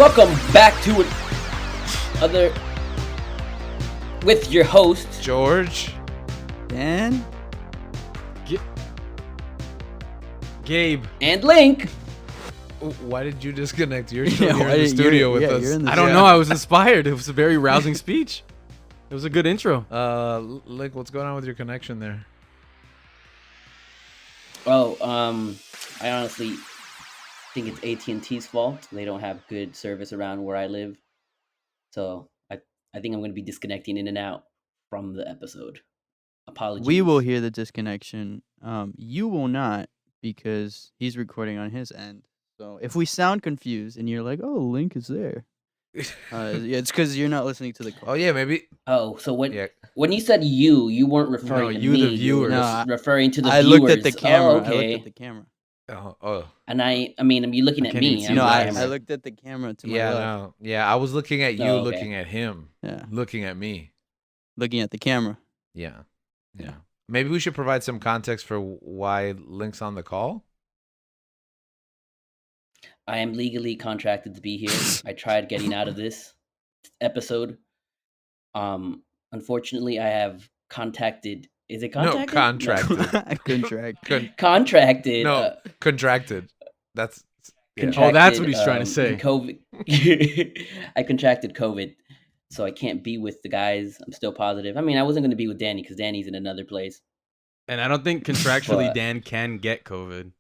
Welcome back to another with your host George, Dan, Gabe, and Link. why did you disconnect? You're still here why in the did- studio with yeah, us. you're in the I don't know. I was inspired. It was a very rousing speech. It was a good intro. Link, what's going on with your connection there? Oh, I honestly think it's AT&T's fault. They don't have good service around where I live, so I think I'm going to be disconnecting in and out from the episode. Apologies. We will hear the disconnection. You will not, because he's recording on his end. So if we sound confused and you're like, "Oh, Link is there," yeah, it's because you're not listening to the call. Oh yeah, maybe. Oh, so Yeah. when you said you weren't referring to you, me. the You were viewers. referring to the I viewers. looked at the camera. Oh, okay. I looked at the camera. Oh. And I mean, are you looking I at can't even me? see I'm No, the the I camera. looked at the camera to my Yeah, left. no. Yeah, I was looking at you, Oh, okay. looking at him, Yeah, looking at me. looking at the camera. Yeah. Maybe we should provide some context for why Link's on the call. I am legally contracted to be here. I tried getting out of this episode. Unfortunately, I have contacted. Is it No, contacted? contracted. Contracted. No, contracted. That's yeah. Oh, that's what he's trying to say. COVID. I contracted COVID, so I can't be with the guys. I'm still positive. I mean, I wasn't going to be with Danny because Danny's in another place. And I don't think contractually But- Dan can get COVID.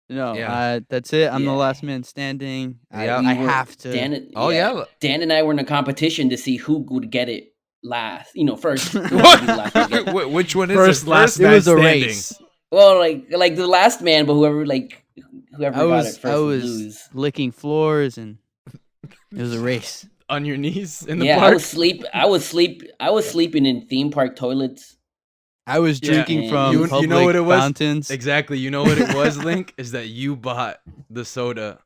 No, Yeah. that's it. I'm the Yeah. last man standing. Yeah. I We were- have to. Dan, Oh yeah. Dan and I were in a competition to see who would get it last. First. Who would do last would get it. Which one is First, it? last it man was a standing. race. Well, like the last man, but whoever got it first I would was lose. licking floors, and it was a race. On your knees in the Yeah, park. I was sleeping in theme park toilets. I was Yeah. drinking And- from You public know what it was? fountains. Exactly. You know what it was, Link? Is that you bought the soda,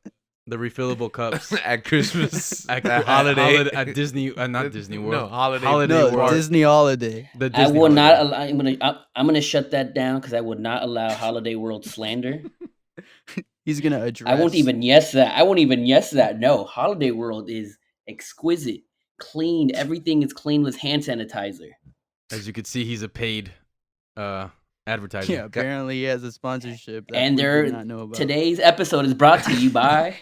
the refillable cups at Christmas at holiday at Disney, not Disney World. No, holiday. Holiday No, World. Disney holiday. The I Disney will not holiday. allow. I'm gonna shut that down because I would not allow Holiday World slander. He's gonna address. I won't even yes that. No, Holiday World is exquisite, clean. Everything is clean with hand sanitizer. As you can see, he's a paid advertiser. Yeah, apparently he has a sponsorship. That And we there- did not know about. Today's episode is brought to you by.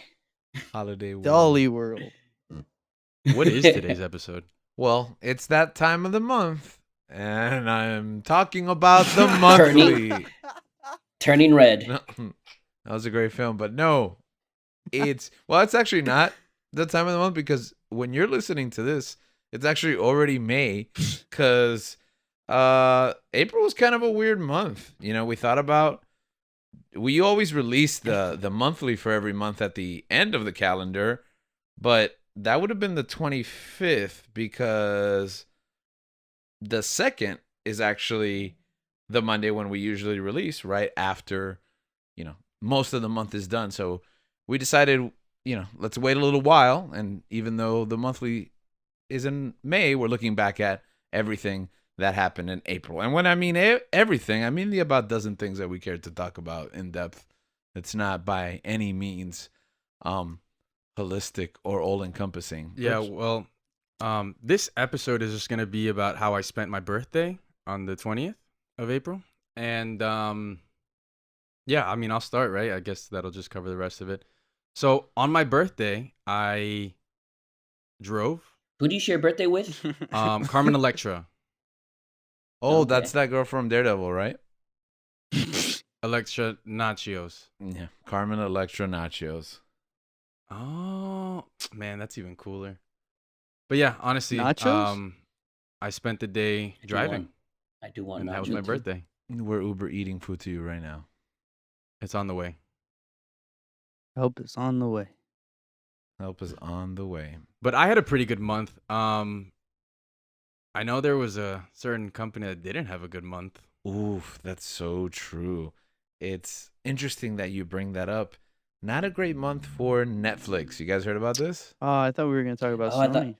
Holiday. World. Dolly World. What is today's episode? Well, it's that time of the month, and I'm talking about the monthly. Turning Red. No, that was a great film, but no, it's actually not the time of the month because when you're listening to this, it's actually already May, because April was kind of a weird month. We thought about. We always release the monthly for every month at the end of the calendar, but that would have been the 25th because the 2nd is actually the Monday when we usually release, right after, most of the month is done. So we decided, let's wait a little while. And even though the monthly is in May, we're looking back at everything that happened in April. And when I mean everything, I mean the about dozen things that we cared to talk about in depth. It's not by any means holistic or all-encompassing. Yeah, well, this episode is just going to be about how I spent my birthday on the 20th of April. And, yeah, I mean, I'll start, right? I guess that'll just cover the rest of it. So, on my birthday, I drove Who do you share a birthday with? Carmen Electra. Oh, Okay. that's that girl from Daredevil, right? Electra Nachios. Yeah. Carmen Electra Nachos. Oh, man, that's even cooler. But yeah, honestly, Nachos? I spent the day driving, I do want. and that was my nachos. birthday. We're Uber eating food to you right now. It's on the way. Help is on the way. Help is on the way. But I had a pretty good month. I know there was a certain company that didn't have a good month. Oof, that's so true. It's interesting that you bring that up. Not a great month for Netflix. You guys heard about this? Oh, I thought we were gonna talk about Oh, I thought- Sony.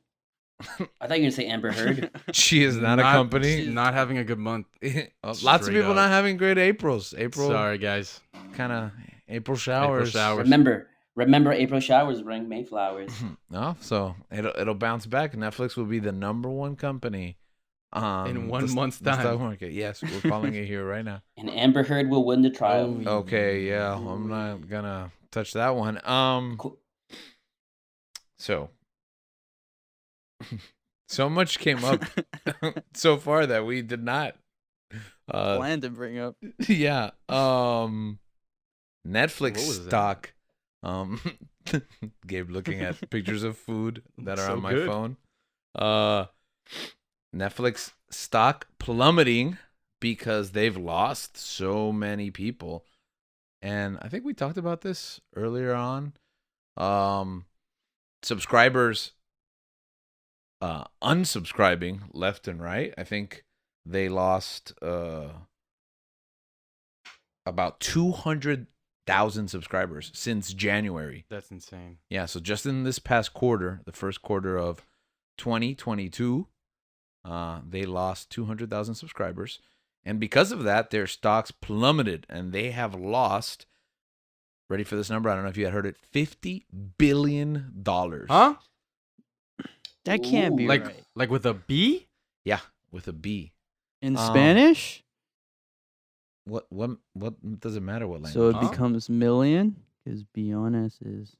I thought you were gonna say Amber Heard. She is not a company. Not having a good month. Lots of Straight people up. not having great Aprils. April Sorry, guys. kind of April showers. showers. Remember, Remember, April showers bring May flowers. No, so it'll bounce back. Netflix will be the #1 company In 1 month's the stock time. market. Yes, we're calling it here right now. And Amber Heard will win the trial. Oh, Okay, yeah, I'm not gonna touch that one. Cool. So so much came up so far that we did not Plan to bring up. yeah. Netflix What was that? stock. Gabe looking at pictures of food that are So on my good. phone. Netflix stock plummeting because they've lost so many people. And I think we talked about this earlier on. Subscribers unsubscribing left and right. I think they lost about 200,000 subscribers since January. That's insane. Yeah, so just in this past quarter, the first quarter of 2022, they lost 200,000 subscribers. And because of that, their stocks plummeted and they have lost, ready for this number? I don't know if you had heard it, $50 billion. Huh? That can't be Ooh. right. Like with a B? Yeah, with a B. In Spanish? What does it matter what language? So it Huh? becomes million? Because billones is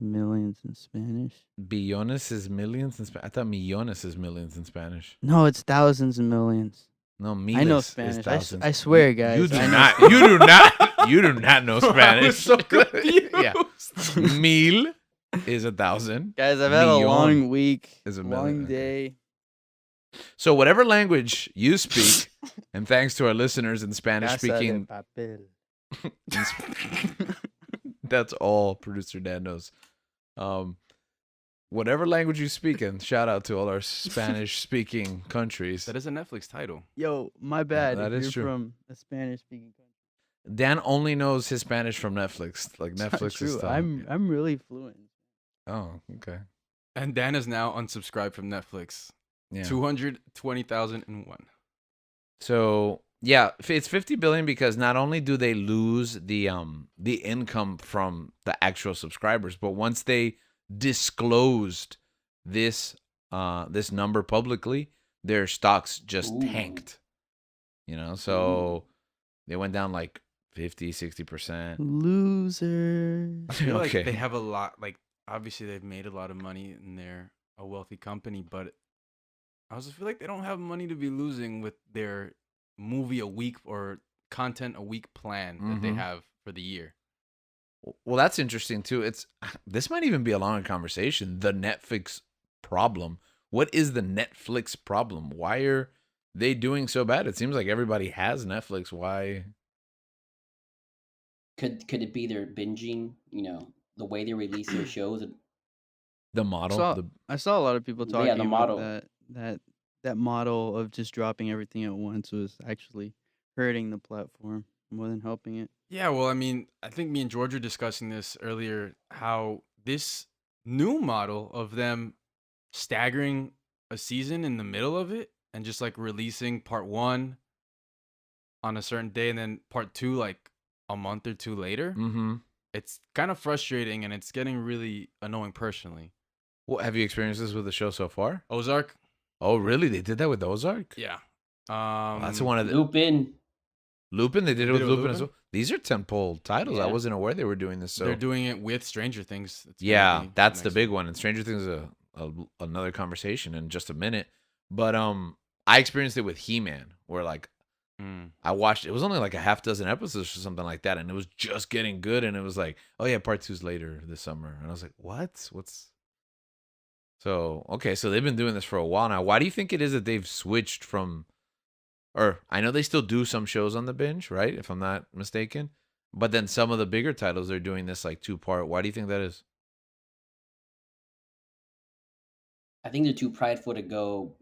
millions in Spanish. Billones is millions in Spanish. I thought millones is millions in Spanish. No, it's thousands and millions. No, miles I know is Spanish. thousands. I swear, guys. You do I know not. Spanish. You do not. You do not know I was Spanish. so confused. Yeah. Mil is 1,000. Guys, I've had a Millón long week, is a long million, okay. day. So whatever language you speak, and thanks to our listeners in Spanish Casa de speaking, papel. that's all producer Dan knows. Whatever language you speak in, shout out to all our Spanish speaking countries. That is a Netflix title. Yo, my bad. that if is you're true. from a Spanish-speaking country. Dan only knows his Spanish from Netflix. Like It's not Netflix is true. still. I'm really fluent. Oh, okay. And Dan is now unsubscribed from Netflix. Yeah. 220,001. So yeah, it's 50 billion because not only do they lose the income from the actual subscribers, but once they disclosed this number publicly, their stocks just Ooh. tanked. So they went down like 50-60%. Losers. I feel Okay. like they have a lot, like, obviously they've made a lot of money and they're a wealthy company, but I also feel like they don't have money to be losing with their movie a week or content a week plan that they Mhm. have for the year. Well, that's interesting too. This might even be a longer conversation. The Netflix problem. What is the Netflix problem? Why are they doing so bad? It seems like everybody has Netflix. Why? Could it be their binging? The way they release their shows. The model. So- I saw a lot of people Yeah, talking the about model. that model of just dropping everything at once was actually hurting the platform more than helping it. Yeah, well, I mean, I think me and George were discussing this earlier, how this new model of them staggering a season in the middle of it and just like releasing part 1 on a certain day and then part 2 like a month or two later, Mm-hmm. it's kind of frustrating and it's getting really annoying personally. Well, have you experienced this with the show so far? Ozark? Oh, really? They did that with Ozark? Yeah. That's one of the Lupin. Lupin. They did it Did with it with Lupin as Lupin? well. These are tentpole titles. I Yeah. wasn't aware they were doing this. So They're doing it with Stranger Things. It's gonna yeah, be that's the next big week. one. And Stranger Things is another conversation in just a minute. But I experienced it with He-Man, where like Mm. I watched. It was only like a half dozen episodes or something like that, and it was just getting good. And it was like, oh yeah, part 2's later this summer. And I was like, what? What's so okay? So they've been doing this for a while now. Why do you think it is that they've switched from? Or I know they still do some shows on the binge, right? If I'm not mistaken. But then some of the bigger titles they're doing this like 2-part. Why do you think that is? I think they're too prideful to go.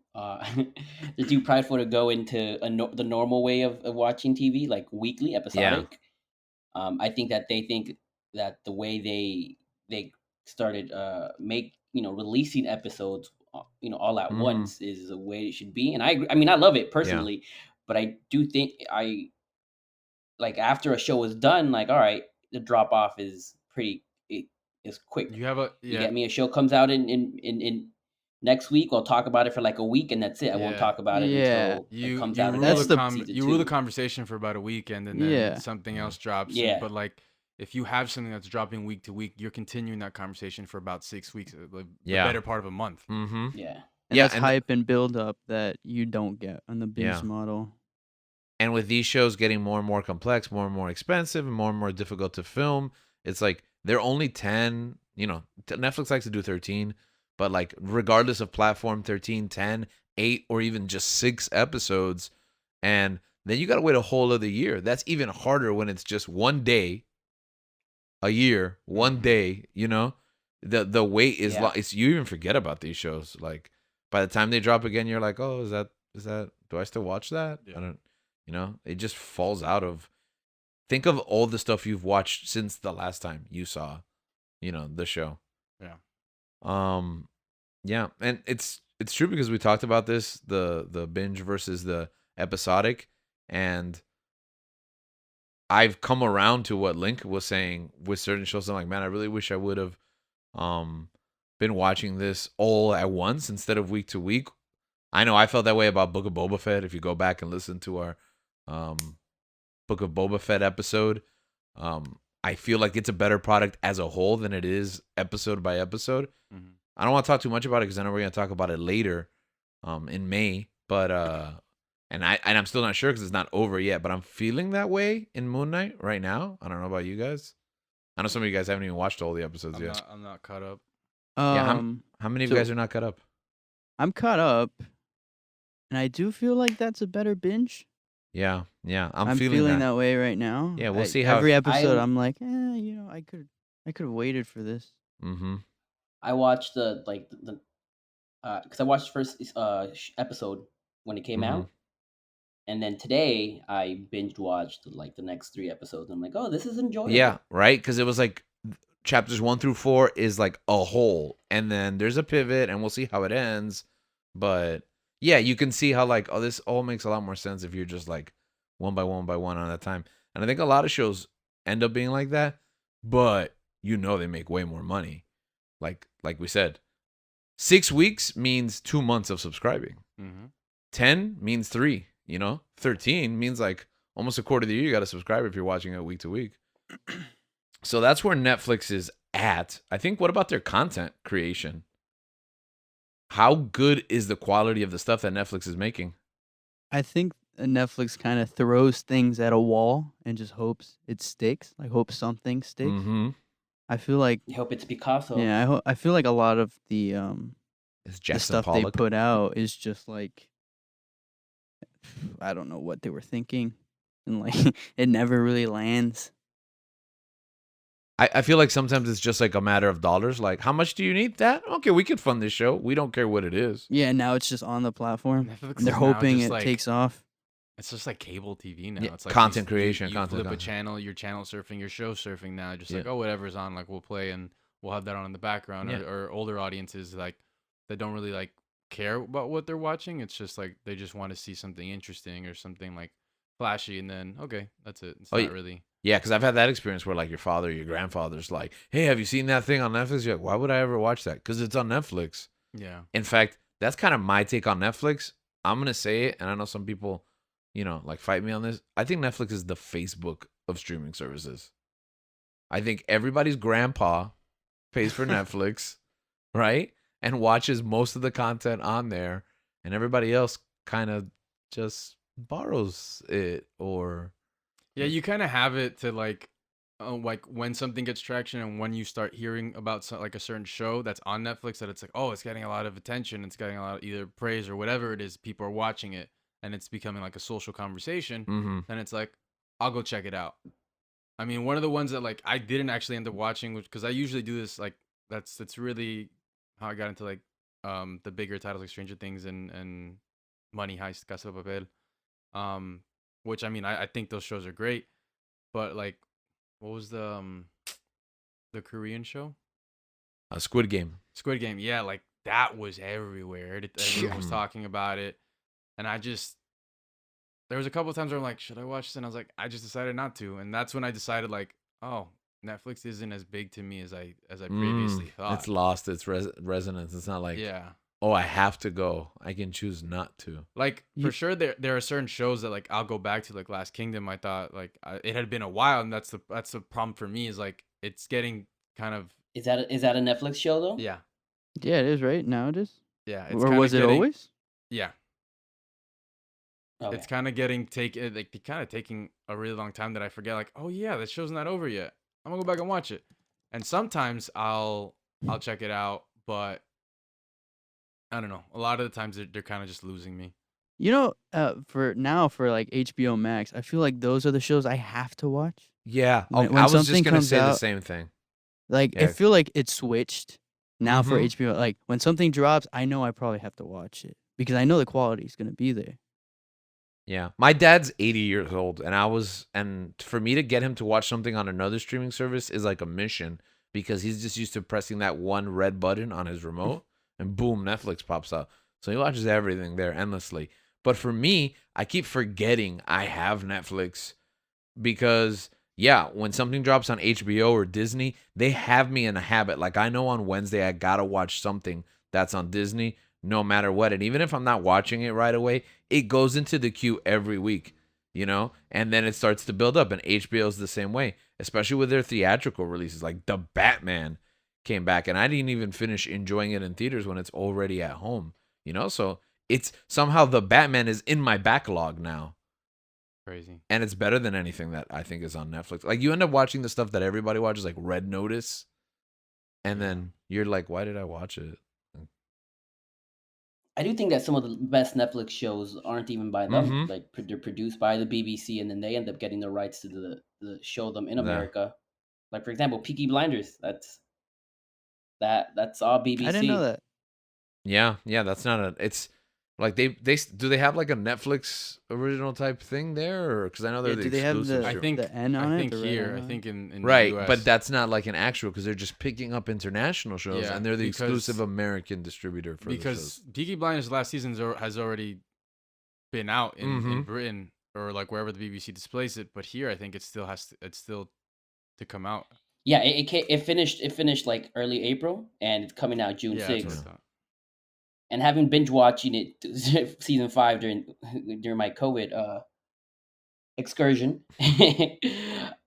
They're too prideful to go into the normal way of watching TV, like weekly, episodic. I think that they think that the way they started releasing episodes, all at Mhm. once is the way it should be. And I agree. I mean, I love it personally, but I do think like after a show is done, like all right, the drop off is pretty. is quick. You have a You get me? A show comes out in next week. I'll talk about it for like a week, and that's it. I won't Yeah. talk about it Yeah. until it You comes you out rule That's again. the Season you rule the 2. conversation for about a weekend, and then Yeah. something else drops. Yeah. But like if you have something that's dropping week to week, you're continuing that conversation for about 6 weeks, like the Yeah. better part of a month. Mm-hmm. Yeah. And Yeah, that's and hype and build up that you don't get on the binge Yeah. model. And with these shows getting more and more complex, more and more expensive, and more difficult to film, it's like they're only 10, Netflix likes to do 13, but like regardless of platform, 13, 10, 8, or even just 6 episodes. And then you got to wait a whole other year. That's even harder when it's just one day a year, one Mhm. day, the wait is Yeah. it's you even forget about these shows. Like by the time they drop again, you're like, oh, is that do I still watch that? Yeah. I don't, it just falls out of. Think of all the stuff you've watched since the last time you saw, the show. Yeah. Yeah, and it's true because we talked about this, the binge versus the episodic, and I've come around to what Link was saying with certain shows. I'm like, man, I really wish I would have been watching this all at once instead of week to week. I know I felt that way about Book of Boba Fett. If you go back and listen to our Book of Boba Fett episode, I feel like it's a better product as a whole than it is episode by episode. Mhm. I don't want to talk too much about it because I know we're going to talk about it later in May, but and I'm still not sure because it's not over yet, but I'm feeling that way in Moon Knight right now. I don't know about you guys. I know some of you guys haven't even watched all the episodes yet. I'm not caught up. Yeah, how many of you so- guys are not caught up? I'm caught up, and I do feel like that's a better binge. Yeah, I'm I'm feeling that way right now. Yeah, we'll see how every it- episode I- I'm like, I could have waited for this. Mm-hmm. I watched the because I watched the first episode when it came Mhm. out, and then today I binge watched the next 3 episodes. I'm like, oh, this is enjoyable. Yeah, right? Because it was like chapters 1 through 4 is like a whole, and then there's a pivot, and we'll see how it ends. But yeah, you can see how like, oh, this all makes a lot more sense if you're just like one by one at a time. And I think a lot of shows end up being like that, but they make way more money. Like we said, 6 weeks means 2 months of subscribing. Mm-hmm. 10 means 3. 13 means like almost a quarter of the year you got to subscribe if you're watching it week to week. So that's where Netflix is at. I think, what about their content creation? How good is the quality of the stuff that Netflix is making? I think Netflix kind of throws things at a wall and just hopes it sticks. Like hopes something sticks. Mm-hmm. I feel like I hope it's Picasso. yeah, I feel like a lot of the It's the Jackson stuff Pollock. they put out is just like I don't know what they were thinking, and like it never really lands. I feel like sometimes it's just like a matter of dollars. Like, how much do you need? That? Okay, we could fund this show. We don't care what it is. Yeah, now it's just on the platform. Netflix And they're is now hoping just it like- takes off. It's just like cable TV now. Yeah, It's like content you creation, You content, flip a content. channel, you're channel surfing, you're show surfing now. Just like, Yeah. oh, whatever's on, like we'll play and we'll have that on in the background. Yeah. Or older audiences like that don't really like care about what they're watching. It's just like they just want to see something interesting or something like flashy, and then okay, that's it. It's Oh, not yeah. really. Yeah, because I've had that experience where like your father, your grandfather's like, hey, have you seen that thing on Netflix? You're like, why would I ever watch that? Because it's on Netflix. Yeah. In fact, that's kind of my take on Netflix. I'm going to say it, and I know some people, like fight me on this. I think Netflix is the Facebook of streaming services. I think everybody's grandpa pays for Netflix, right? And watches most of the content on there, and everybody else kind of just borrows it or... Yeah, you kind of have it to like when something gets traction and when you start hearing about like a certain show that's on Netflix that it's like, oh, it's getting a lot of attention, it's getting a lot of either praise or whatever it is, people are watching it and it's becoming like a social conversation. Mm-hmm. Then it's like, I'll go check it out. I mean, one of the ones that like I didn't actually end up watching, because I usually do this like that's really how I got into like the bigger titles like Stranger Things and Money Heist, Casa de Papel. Which I mean, I think those shows are great, but like, what was the Korean show? Squid Game. Squid Game. Yeah, like that was everywhere. Everyone was talking about it, and there was a couple of times where I'm like, should I watch this? And I was like, I just decided not to, and that's when I decided like, oh, Netflix isn't as big to me as I Mm, previously thought. it's lost its resonance. It's not like, Yeah. oh, I have to go. I can choose not to. Like You- for sure, there are certain shows that like I'll go back to, like Last Kingdom. I thought like it had been a while, and that's the problem for me is like it's getting kind of Is that a Netflix show though? yeah Yeah, it is right now. It is. yeah. It's Or kind was of it getting always? yeah. Okay. It's kind of getting taking a really long time that I forget. Like, oh yeah, the show's not over yet. I'm gonna go back and watch it. And sometimes I'll check it out, but I don't know. A lot of the times they're kind of just losing me. You know, for like HBO Max, I feel like those are the shows I have to watch. Yeah. When- Okay, when I was just something going to comes say the out- same thing. Like I Yeah. feel like it's switched now for Mhm. HBO. Like when something drops, I know I probably have to watch it because I know the quality is gonna be there. Yeah. My dad's 80 years old, and for me to get him to watch something on another streaming service is like a mission because he's just used to pressing that one red button on his remote and boom, Netflix pops up. So he watches everything there endlessly. But for me, I keep forgetting I have Netflix because yeah, when something drops on HBO or Disney, they have me in a habit. Like I know on Wednesday I gotta watch something that's on Disney, no matter what. And even if I'm not watching it right away, it goes into the queue every week, and then it starts to build up. And HBO's the same way, especially with their theatrical releases. Like the Batman came back, and I didn't even finish enjoying it in theaters when it's already at home. So it's somehow the Batman is in my backlog now. Crazy. And it's better than anything that I think is on Netflix. Like you end up watching the stuff that everybody watches, like Red Notice, and then you're like, why did I watch it? I do think that some of the best Netflix shows aren't even by them. Mhm. Like they're produced by the BBC, and then they end up getting the rights to the show them in Yeah. America. Like for example, Peaky Blinders. That's all BBC. I didn't know that. Yeah, that's not a. It's like do they have like a Netflix original type thing there, or because I know they're Yeah, the do they have exclusive. the- I show. think the N on I it, think the red here. N I on think in Right, the US. but that's not like an actual because they're just picking up international shows, Yeah, and they're the because- exclusive American distributor for the because shows. Peaky Blinders last season has already been out in Mhm. Britain or like wherever the BBC displays it, but here I think it's still to come out. Yeah, it finished like early April, and it's coming out June Yeah, that's what I 6th. thought. And having binge watching it season 5 during my COVID excursion,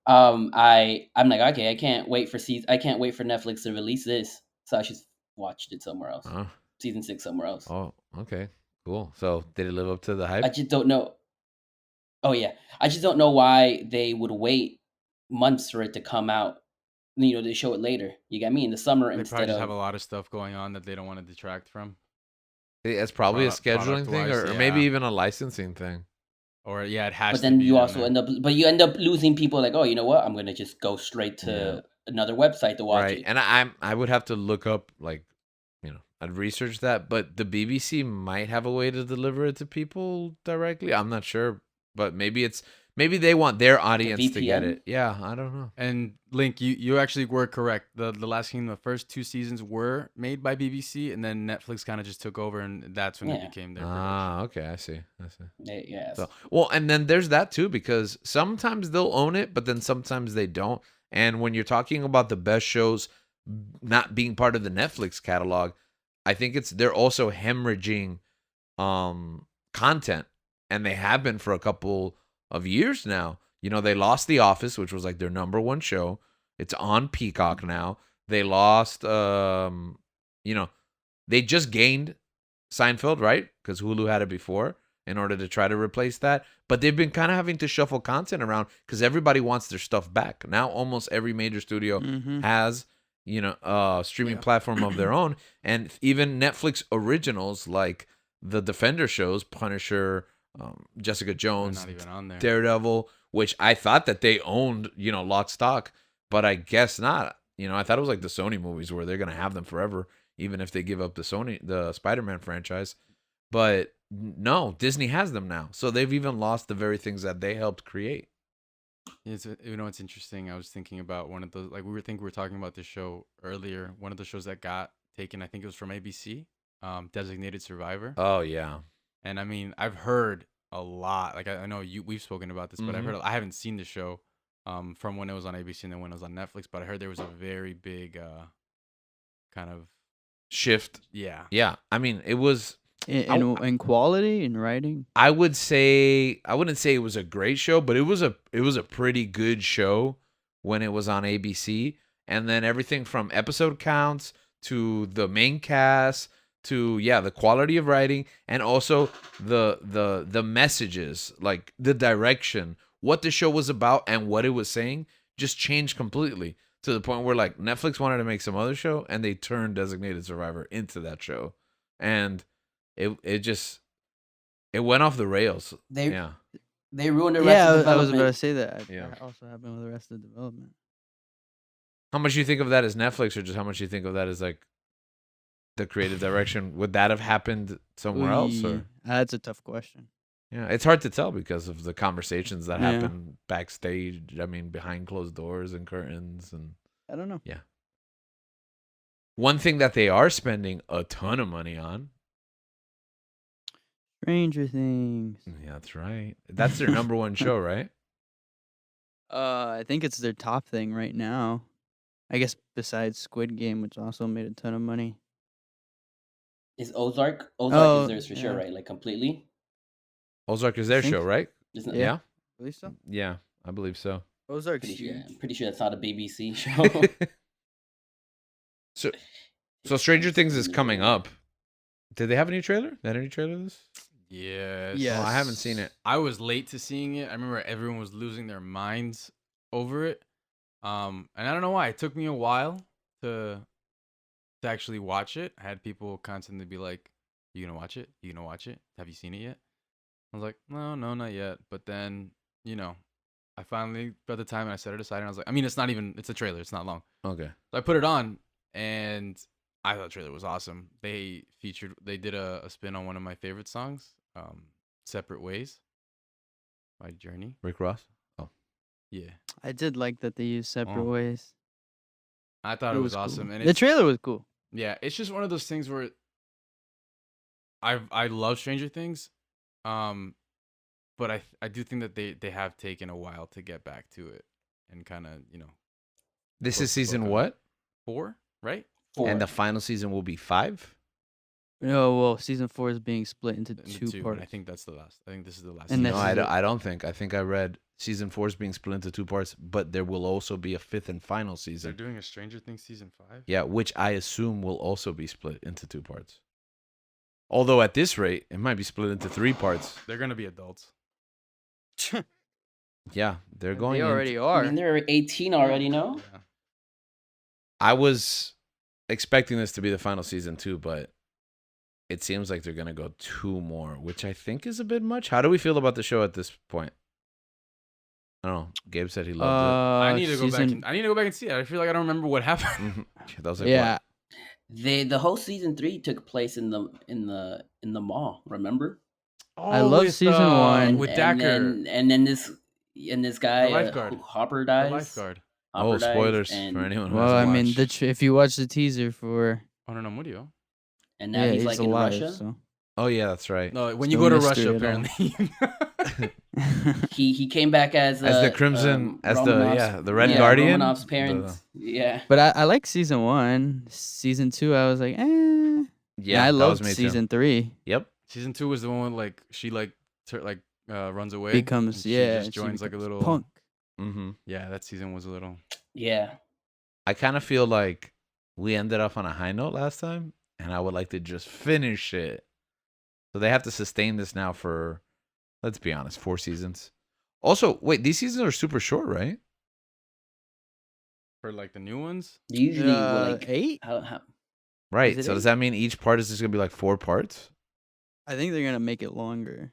I'm like, okay, I can't wait for Netflix to release this, so I just watched it somewhere else. Oh, Season 6 somewhere else. oh, okay, cool. So did it live up to the I hype? just don't know. Oh yeah, I just don't know why they would wait months for it to come out. They show it later. You got me in the summer They probably instead just have of. a lot of stuff going on that they don't want to detract from. It's probably a Product- scheduling thing, product-wise, or maybe yeah. even a licensing thing. Or yeah, it has But to then be you down also there. you end up losing people. Like, oh, you know what? I'm gonna just go straight to another website to watch Right, it. and I would have to look up like, I'd research that, but the BBC might have a way to deliver it to people directly. I'm not sure, but maybe they want their audience to get VPN? it. Yeah, I don't know. And Link, you actually were correct. The Last Kingdom, the first 2 seasons were made by BBC, and then Netflix kind of just took over, and that's when it Yeah. became their production. Ah, okay, I see. Yes. So, well, and then there's that too, because sometimes they'll own it, but then sometimes they don't. And when you're talking about the best shows not being part of the Netflix catalog, I think they're also hemorrhaging content, and they have been for a couple of years now. They lost The Office, which was like their number one show. It's on Peacock now. They lost they just gained Seinfeld, right? Because Hulu had it before in order to try to replace that. But they've been kind of having to shuffle content around because everybody wants their stuff back. Now almost every major studio Mhm. has, a streaming platform of their own. And even Netflix originals like the Defender shows, Punisher, Jessica They're Jones, not even on there. Daredevil, which I thought that they owned, lock, stock, but I guess not. I thought it was like the Sony movies where they're going to have them forever, even if they give up the Spider-Man franchise. But no, Disney has them now. So they've even lost the very things that they helped create. It's it's interesting. I was thinking about one of those. Like we were talking about this show earlier. One of the shows that got taken, I think it was from ABC, Designated Survivor. Oh, yeah. And I mean, I've heard a lot. Like I know we've spoken about this, but I've heard. I haven't seen the show, from when it was on ABC and then when it was on Netflix. But I heard there was a very big kind of Shift. yeah. Yeah. I mean, it was. In quality, in writing. I would say I wouldn't say it was a great show, but it was a pretty good show when it was on ABC. And then everything from episode counts to the main cast to the quality of writing and also the messages, like the direction, what the show was about and what it was saying just changed completely to the point where like Netflix wanted to make some other show and they turned Designated Survivor into that show. And it went off the rails. They Yeah. they ruined the Yeah, rest of I was about to development. say that. Yeah. That also happened with the rest of the development. How much you think of that as Netflix, or just how much you think of that as like the creative direction? Would that have happened somewhere else, or That's a tough question. yeah, it's hard to tell because of the conversations that Yeah. happen backstage. I mean, behind closed doors and curtains, and I don't know. one thing that they are spending a ton of money on. Stranger Things. Yeah, that's right. That's their number one show, right? I think it's their top thing right now. I guess besides Squid Game, which also made a ton of money. Is Ozark? Oh, Ozark is theirs for sure, yeah. right? Like completely. Ozark is their think- show, right? Isn't Yeah. Yeah, Believe so. yeah, I believe so. Ozark's Pretty sure, huge. I'm pretty sure that's not a BBC show. So Stranger Things is coming up. Did they have a new trailer? They had a new trailer of this? Yes. Yes. Oh, I haven't seen it. I was late to seeing it. I remember everyone was losing their minds over it. And I don't know why. It took me a while to actually watch it. I had people constantly be like, "You gonna watch it? You gonna watch it? Have you seen it yet?" I was like, "No, not yet." But then, I finally got the time and I set it aside and I was like, I mean, it's a trailer. It's not long. Okay. So I put it on and I thought the trailer was awesome. They did a spin on one of my favorite songs, "Separate Ways" by Journey. Rick Ross. Yeah, I did like that they used separate Oh. ways. I thought it was cool. awesome. And The it's, trailer was cool. yeah, it's just one of those things where I love Stranger Things, but I do think that they have taken a while to get back to it and kind of This Close is to season book on. what? 4, right? 4. And the final season will be 5? No, well, season 4 is being split into And the two and parts. I think that's the last. I think this is the last. And season. No, this I is don't, it. I don't think. I think I read season 4 is being split into 2 parts, but there will also be a 5th and final They're season. doing a Stranger Things season 5. Yeah, which I assume will also be split into 2 parts. Although at this rate, it might be split into 3 parts. They're gonna be adults. Yeah, they're going. They already I are. mean, they're 18 already, no? Yeah. I was expecting this to be the final season too, but it seems like they're gonna go 2 more, which I think is a bit much. How do we feel about the show at this point? I don't know. Gabe said he loved I need to go back. season- I need to go back and see it. I feel like I don't remember what it. happened. Mhm. That was like yeah, The whole season 3 took place in the mall. Remember? I love with, season 1. with Dacker, and then this guy lifeguard. Hopper the dies. lifeguard. Oh, Hopper dies, spoilers and, for anyone who well, I hasn't mean, watched. if you watch the teaser for, Oh no, Murio. And now yeah, he's like in alive. Russia. So. Oh yeah, that's right. No, when you Still go to mystery Russia, at all. apparently. He came back as The Crimson, as Romanov's- the Red Guardian. Romanov's parents. Yeah. But I like season 1. Season 2, I was like, eh. And Yeah, I that was loved me too. season 3. Yep. Season 2 was the one like she runs away. Becomes and she yeah, just she joins like a becomes little punk. Mm-hmm. Yeah, that season was a little. Yeah. I kind of feel like we ended off on a high note last time, and I would like to just finish it. So they have to sustain this now for, let's be honest, 4 seasons. Also, wait, these seasons are super short, right? For like the new ones. Usually, like 8? how Right. it So does 8? that mean each part is just gonna be like 4 parts? I think they're gonna make it longer.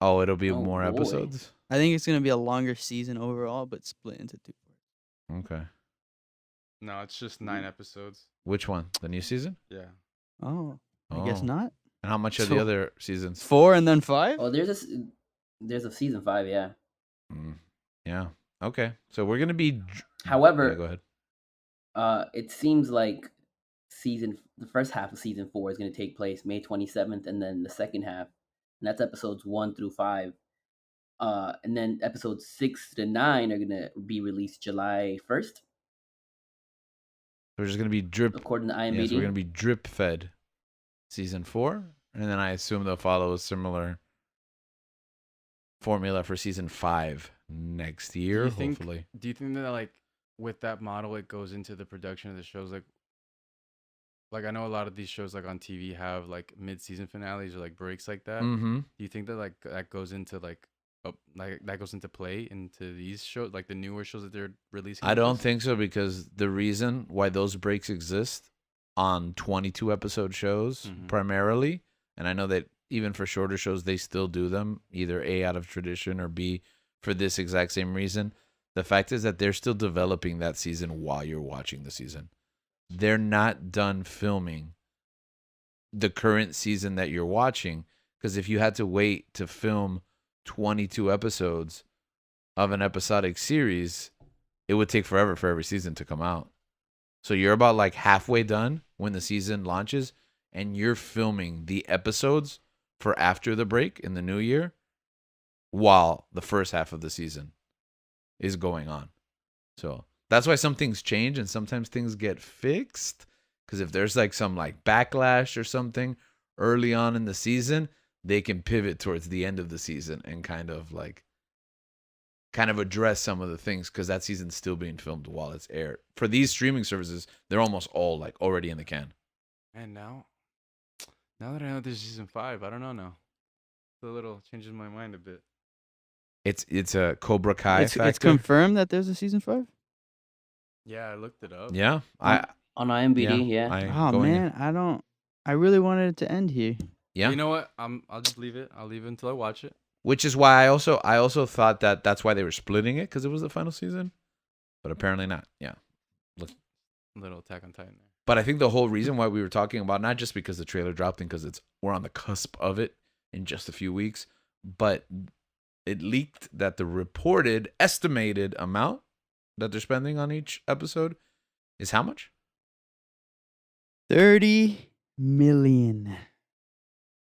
Oh, it'll be Oh, more boy. episodes. I think it's gonna be a longer season overall, but split into 2 parts. Okay. No, it's just 9 episodes. Which one? The new season? Yeah. Oh, I guess Oh. not. And how much are So- the other seasons? 4 and then 5. Oh, there's a season 5, yeah. Yeah. Okay. So we're gonna be. However, Yeah, go ahead. it seems like the first half of season 4 is going to take place May 27th, and then the second half, and that's episodes 1 through 5, And then episodes 6 to 9 are gonna be released July 1st, We're just gonna be drip. according to Yes, we're IMDb. gonna be drip fed season 4, and then I assume they'll follow a similar formula for season 5 next year. Hopefully, Do you think that like with that model, it goes into the production of the shows? Like I know a lot of these shows like on TV have like mid-season finales or like breaks like that. mm-hmm. Do you think that like that goes into like that goes into play into these shows, like the newer shows that they're releasing? I with don't this? think so, because the reason why those breaks exist on 22 episode shows Mhm. primarily, and I know that even for shorter shows they still do them, either A, out of tradition, or B, for this exact same reason. The fact is that they're still developing that season while you're watching the season. They're not done filming the current season that you're watching, because if you had to wait to film 22 episodes of an episodic series, it would take forever for every season to come out. So you're about like halfway done when the season launches, and you're filming the episodes for after the break in the new year while the first half of the season is going on. So that's why some things change and sometimes things get fixed, because if there's like some like backlash or something early on in the season, they can pivot towards the end of the season and kind of address some of the things, because that season's still being filmed while it's aired. For these streaming services, they're almost all like already in the can. And now that I know there's season 5, I don't know now. It's a little changes my mind a bit. It's a Cobra Kai It's factor. confirmed that there's a season 5. Yeah, I looked it up. Yeah, On IMDb, yeah. Oh going in. man, I really wanted it to end here. Yeah. You know what? I'll just leave it. I'll leave it until I watch it. Which is why I also thought that that's why they were splitting it, because it was the final season, but apparently not. Yeah. Little Attack on Titan there. But I think the whole reason why we were talking about, not just because the trailer dropped and because we're on the cusp of it in just a few weeks, but it leaked that the reported estimated amount that they're spending on each episode is how much? 30 million.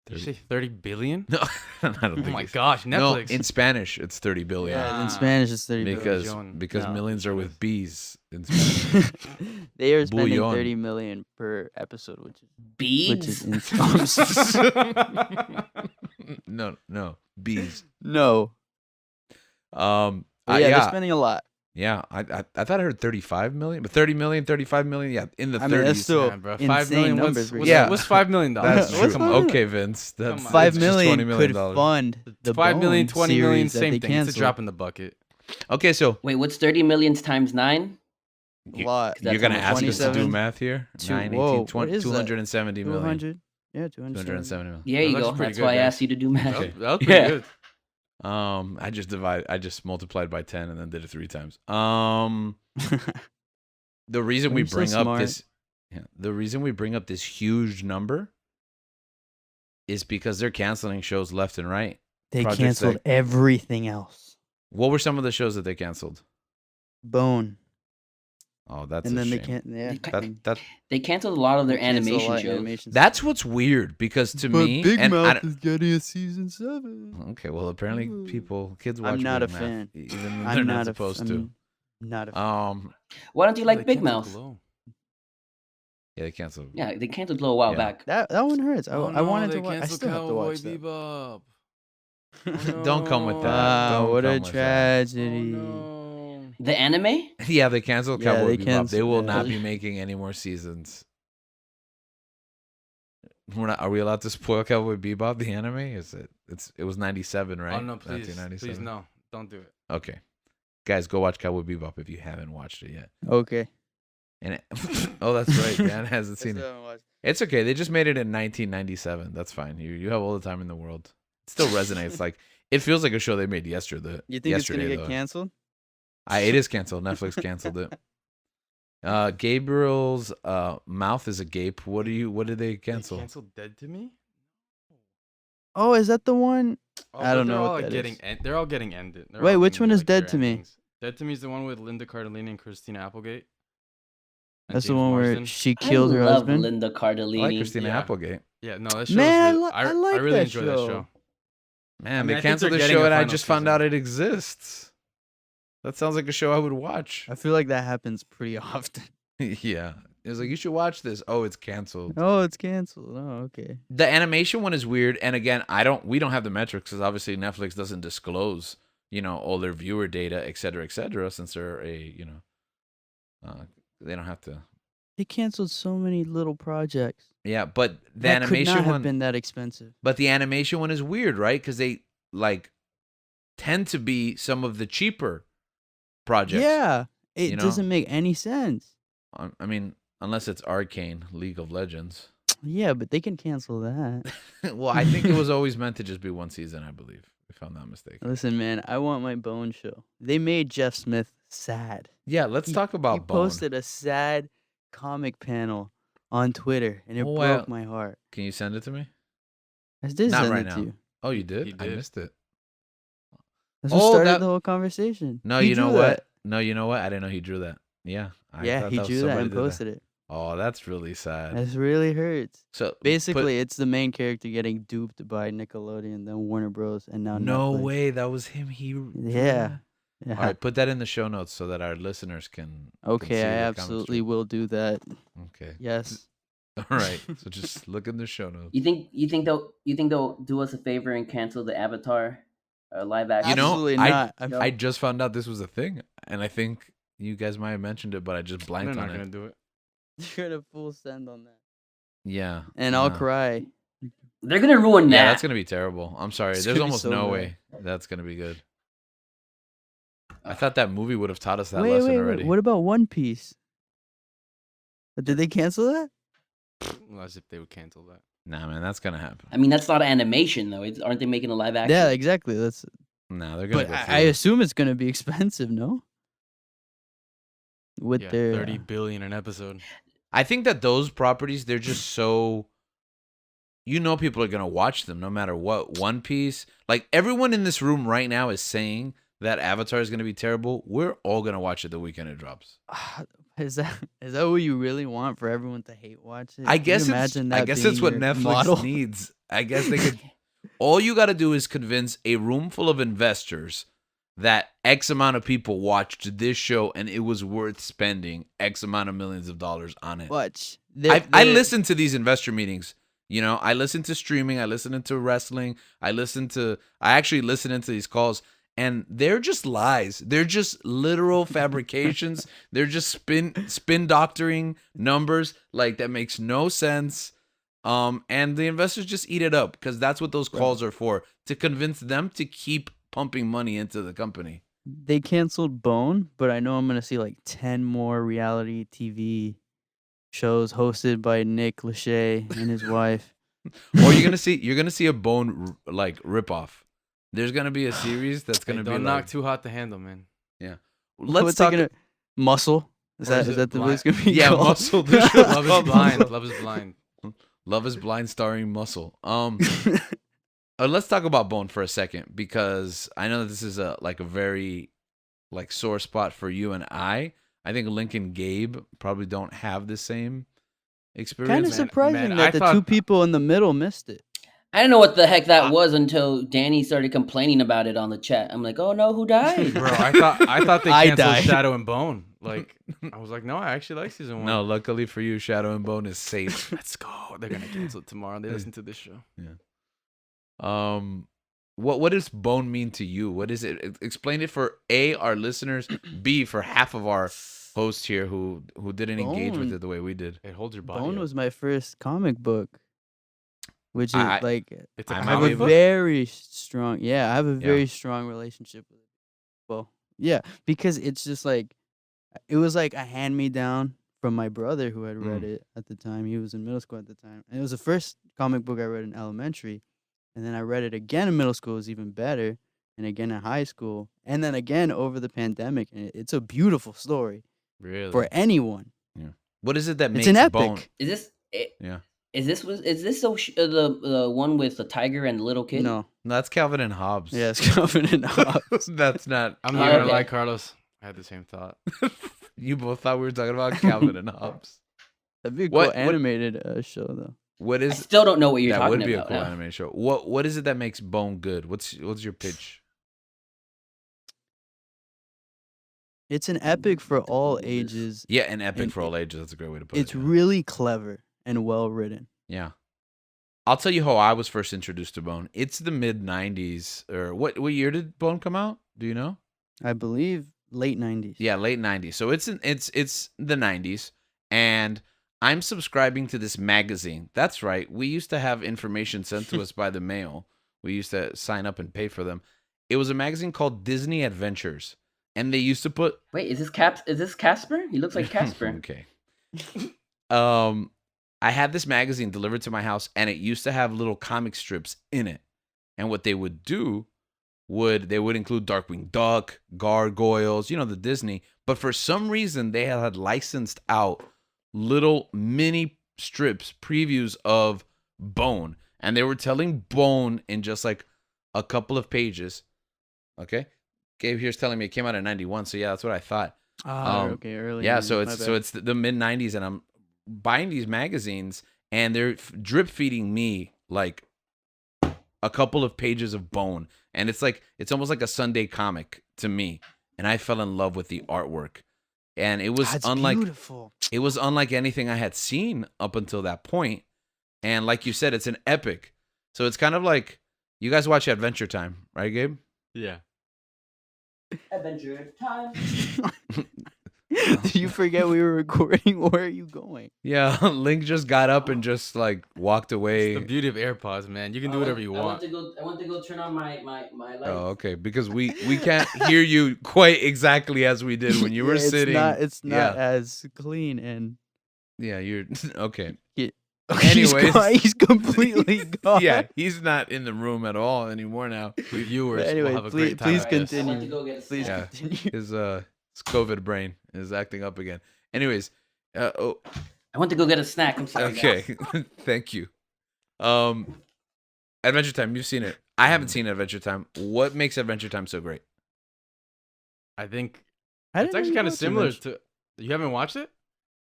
Did you say 30 billion? No, I don't Oh think. my gosh, No, Netflix. in Spanish it's 30 billion. Yeah, in Ah. Spanish it's 30 million. because No. millions are with B's in Spanish. They are spending Bouillon. 30 million per episode, which is Beads? insane. no, B's. No. Um, But yeah, they're spending a lot. Yeah, I thought I heard 35 million, but 30 million, 35 million, yeah, in the 30s. I mean, that's still Man, bro, insane 5 million. numbers. Yeah. What's $5 million? That's What's true. five million? Okay, Vince. That's Come on. $5 it's just million $20 million. could fund the 5 million, Bone 20 million, series that same they thing. It's a canceled. drop in the bucket. Okay, so Wait, what's 30 million times 9? A lot. That's you're going to how much ask us to do 27 math here? Two- 9, 18, whoa, 20, what is that? 270 million. 200. Yeah, 270. 270 million. Yeah, That's you go. actually pretty That's good, why I guys. asked you to do math. Okay. That was pretty Yeah. good. I just multiplied by 10 and then did it 3 times. The reason Oh, we you're so bring up smart. this huge number is because they're canceling shows left and right. They Projects canceled that- everything else. What were some of the shows that they canceled? Bone. Oh, that's And a then they shame. can't. Yeah. That They canceled a lot of their Canceled a animation lot of shows. animation that's what's weird, because to But me, Big and Mouth is getting a season 7. okay, well, apparently kids watch. I'm not Big a Mouth, fan. even when they're I'm not not supposed to. Not a fan. Why don't you like They Big canceled Mouth? Glow. Yeah, they canceled. Yeah, they canceled Glow a while Yeah. back. That one hurts. Oh, I wanted they to watch. I canceled still have to Cowboy watch that. Bebop. Don't come with that. Ah, Don't what come a with that. tragedy. Oh, no. The anime? Yeah, they canceled Yeah, Cowboy they Bebop. They canceled will it. not be making any more seasons. Are we allowed to spoil Cowboy Bebop, the anime? It was 97, right? Oh, no, please. 1997. Please, no. Don't do it. Okay. Guys, go watch Cowboy Bebop if you haven't watched it yet. Okay. And oh, that's right. Dan hasn't seen it. haven't watched. It's okay. They just made it in 1997. That's fine. You have all the time in the world. It still resonates. Like, it feels like a show they made yesterday. You think it's yesterday, gonna get though. canceled? It is canceled. Netflix canceled it. Gabriel's mouth is agape. What did they cancel? They canceled Dead to Me? Oh, is that the one? Oh, I but don't they're know all, what like, that getting is. they're all getting ended. They're Wait, all which getting, one is like, Dead their to Me? endings. Dead to Me is the one with Linda Cardellini and Christina Applegate. And That's the James one where Marsden. she killed her I love husband. Linda I like Cardellini. Christina Yeah. Applegate. Yeah, no, that show Man, is really, I like I really that enjoy that show. show. Man, I mean, they I think canceled they're the getting show a and I final just found season. out it exists. That sounds like a show I would watch. I feel like that happens pretty often. Yeah. It was like, you should watch this. Oh, it's canceled. Oh, it's canceled. Oh, okay. The animation one is weird. And again, we don't have the metrics because obviously Netflix doesn't disclose, all their viewer data, et cetera, since they're they don't have to. They canceled so many little projects. Yeah, but the That could animation not have one, been that expensive. but the animation one is weird, right? Because they like tend to be some of the cheaper projects. Yeah, it you know? doesn't make any sense. I mean, unless it's Arcane, League of Legends. Yeah, but they can cancel that. Well, I think it was always meant to just be one season, I believe, if I'm not mistaken. Listen, man, I want my Bone show. They made Jeff Smith sad. Yeah, let's talk about He Bone. posted a sad comic panel on Twitter, and it Oh, broke wow. my heart. Can you send it to me? I did Not send right it now. to you. Oh, you did? He I did. missed it. That's what Oh, started that- the whole conversation. No, He you know drew what? that. No, you know what? I didn't know he drew that. Yeah. Yeah, thought he was drew that somebody and did posted it. Oh, that's really sad. This really hurts. So Basically, it's the main character getting duped by Nickelodeon, then Warner Bros, and now no Netflix. way, that was him. He drew Yeah. that? Yeah. All right, put that in the show notes so that our listeners can. Okay, see I the comic absolutely strip. will do that. Okay. Yes. All right. So just look in the show notes. You think they'll do us a favor and cancel the Avatar live action? You know, Absolutely I- not. I just found out this was a thing, and I think you guys might have mentioned it, but I just They're blanked not on gonna it. do it. You're gonna full send on that, Yeah. and I'll no. cry. They're gonna ruin that. Yeah, that's gonna be terrible. I'm sorry. It's There's gonna be almost so no bad. way that's gonna be good. I thought that movie would have taught us that Wait, lesson wait, already. wait. What about One Piece? Did they cancel that? Well, as if they would cancel that. Nah, man, that's gonna happen. I mean, that's not animation though. Aren't they making a live action? Yeah, exactly. That's. Nah, they're gonna But go I through it. assume it's gonna be expensive, no? With Yeah, their 30 billion an episode. I think that those properties, they're just so. People are gonna watch them no matter what. One Piece, like everyone in this room right now is saying that Avatar is gonna be terrible. We're all gonna watch it the weekend it drops. Is that what you really want for everyone to hate watch it? I Can you guess it's. imagine I that guess being it's what your Netflix model? needs. I guess they could. All you got to do is convince a room full of investors that X amount of people watched this show and it was worth spending X amount of millions of dollars on it. Watch. I listen to these investor meetings. I listen to streaming. I listen to wrestling. I actually listen into these calls, and they're just lies. They're just literal fabrications. They're just spin doctoring numbers like that makes no sense. And the investors just eat it up because that's what those calls are for, to convince them to keep pumping money into the company. They canceled Bone, but I know I'm gonna see like 10 more reality TV shows hosted by Nick Lachey and his wife. Or you're gonna see a Bone like ripoff. There's gonna be a series that's gonna Hey, be don't like, knock too hot to handle, man. let's What's talk. it gonna, Muscle? Is Or that is is it that the way it's gonna be Yeah, called? Muscle. The show Love is blind. Love is blind. Love is Blind starring Muscle. Let's talk about Bone for a second, because I know that this is a very sore spot for you and I. I think Link and Gabe probably don't have the same experience. Kind of Man, surprising man, that I the thought- two people in the middle missed it. I didn't know what the heck that was until Danny started complaining about it on the chat. I'm like, oh no, who died? Bro, I thought they I canceled died. Shadow and Bone. Like, I was like, no, I actually like season 1. No, luckily for you, Shadow and Bone is safe. Let's go. They're gonna cancel it tomorrow. They listen to this show. What does Bone mean to you? What is it? Explain it for A, our listeners, B, for half of our hosts here who didn't engage with Bone. it the way we did. It holds your body. Bone up. was my first comic book, which is I- like It's a I'm I have out a with comic book. very strong. Yeah, I have a Yeah. very strong relationship with it. Well, yeah, because it's just like it was like a hand me down from my brother who had read it at the time. He was in middle school at the time, and it was the first comic book I read in elementary. And then I read it again in middle school. It was even better, and again in high school, and then again over the pandemic. And it's a beautiful story Really? for anyone. What is it that makes It's an epic. Bone? Is this? Yeah. Is this the one with the tiger and the little kid? No, No, that's Calvin and Hobbes. yeah, it's coming in. That's not. I'm Oh, not gonna okay. lie, Carlos. I had the same thought. You both thought we were talking about Calvin and Hobbes. That'd be a What- cool animated show though. What I is still don't know what you're that? talking Would be a about. cool No. anime show. What is it that makes Bone good? What's your pitch? It's an epic for all ages. Yeah, an epic And for all ages. That's a great way to put it. It's really clever and well written. Yeah. I'll tell you how I was first introduced to Bone. It's the mid '90s, or what year did Bone come out? Do you know? I believe late 90s. Yeah, late '90s. So it's the '90s, and I'm subscribing to this magazine. That's right. We used to have information sent to us by the mail. We used to sign up and pay for them. It was a magazine called Disney Adventures, and they used to put. Wait, is this Casper? He looks like Casper. Okay. I had this magazine delivered to my house, and it used to have little comic strips in it. And what they would do they would include Darkwing Duck, Gargoyles, the Disney. But for some reason, they had licensed out little mini strips, previews of Bone, and they were telling Bone in just like a couple of pages. Okay, Gabe here's telling me it came out in '91, so yeah, that's what I thought. Okay, early. Yeah, 90s, so my it's bad. the mid '90s, and I'm buying these magazines, and they're drip feeding me like a couple of pages of Bone, and it's almost like a Sunday comic to me, and I fell in love with the artwork, and it was That's unlike beautiful. it was unlike anything I had seen up until that point, and like you said, it's an epic, so it's kind of like you guys watch Adventure Time, right, Gabe? Yeah. Adventure time. Did you forget we were recording? Where are you going? Yeah, Link just got up and just like walked away. It's the beauty of AirPods, man. You can do whatever you want. I want to go turn on my lights. Oh, okay. Because we can't hear you quite exactly as we did when you were Yeah, sitting. It's not as clean and. Yeah, you're okay. He's Anyways. gone. He's completely gone. Yeah, he's not in the room at all anymore now. The viewers But anyway, will have a please- great time. please with this. continue. I went to go get a Please snack. continue. His COVID brain is acting up again. Anyways, I went to go get a snack. I'm sorry. okay. guys. Thank you. Adventure Time, you've seen it. I haven't seen Adventure Time. What makes Adventure Time so great? I think I it's didn't actually even kind of watch similar Adventure- to. You haven't watched it?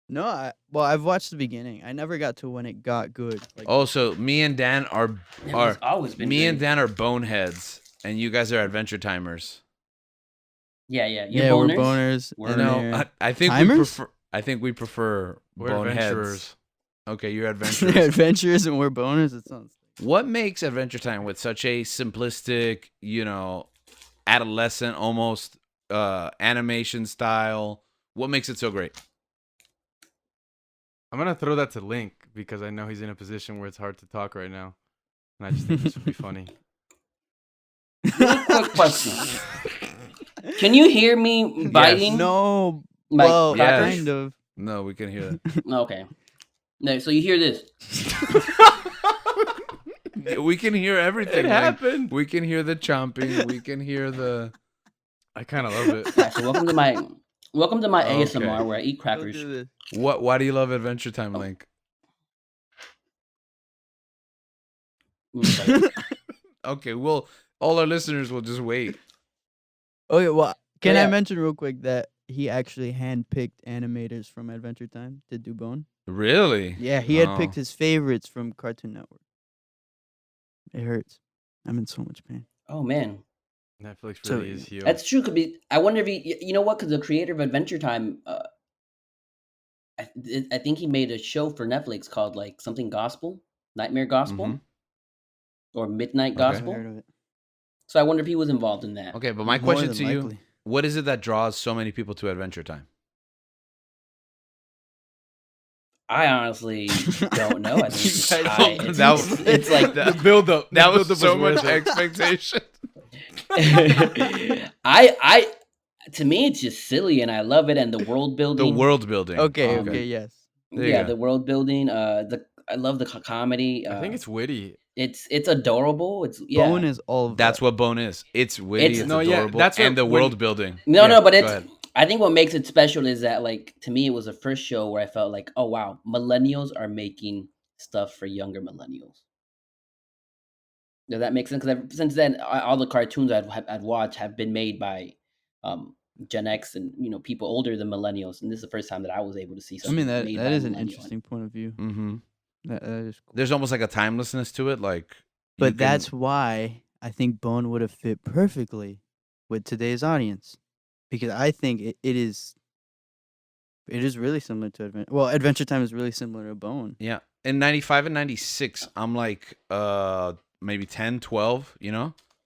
No, I've watched the beginning. I never got to when it got good. Like, Oh, so me and Dan are It's always been me and great. Dan are boneheads, and you guys are Adventure Timers. Yeah. You're yeah, we're boners. boners. We're- and No, they're- I think Timers? we prefer We're boneheads. adventurers. Okay, you're they're adventurers. adventurers and we're boners. It sounds. What makes Adventure Time with such a simplistic, adolescent almost animation style? What makes it so great? I'm gonna throw that to Link because I know he's in a position where it's hard to talk right now, and I just think this would be funny. Really quick question. Can you hear me biting? No, my well, crackers? kind of. No, we can hear that. Okay. No, so you hear this? We can hear everything. It Link. happened. We can hear the chomping. We can hear the. I kind of love it. Yeah, so welcome to my Okay. ASMR where I eat Don't crackers. do this. Why do you love Adventure Time, Link? Sorry. Okay, well, all our listeners will just wait. Okay, well, can I yeah. mention real quick that he actually handpicked animators from Adventure Time to do Bone? Really? Yeah, he had Oh. picked his favorites from Cartoon Network. It hurts. I'm in so much pain. Oh man, Netflix So, really is healed. that's true. Could be. I wonder if you know what? Because the creator of Adventure Time, I think he made a show for Netflix called like something Gospel, Nightmare Gospel, Mhm. or Midnight Okay. I Gospel. heard of it. So I wonder if he was involved in that. Okay, but my More question than to you: likely. what is it that draws so many people to Adventure Time? I honestly don't know. I think You guys it's, That was- it's like the build up. That was so worth much it. expectation. I to me it's just silly and I love it and the world building. The world building. Okay, Um, okay, yes. There you Yeah, go. the world building. I love the comedy. I think it's witty. it's adorable. It's Bone is all of That's that. what Bone is. It's witty, It's- it's No, yeah, adorable, that's what- and the when- world building. no, Yeah, no, but go it's. ahead. I think what makes it special is that like to me it was the first show where I felt like, oh wow, millennials are making stuff for younger millennials. Does that make sense? Because since then, all the cartoons I'd watched have been made by Gen X and people older than millennials, and this is the first time that I was able to see I something. mean made that by a is an millennial. interesting point of view. Mm-hmm. That is cool. There's almost like a timelessness to it. Like, you But can- that's why I think Bone would have fit perfectly with today's audience, because I think it is really similar to Adventure. Well, Adventure Time is really similar to Bone. yeah. In 95 and 96, I'm like maybe 10, 12,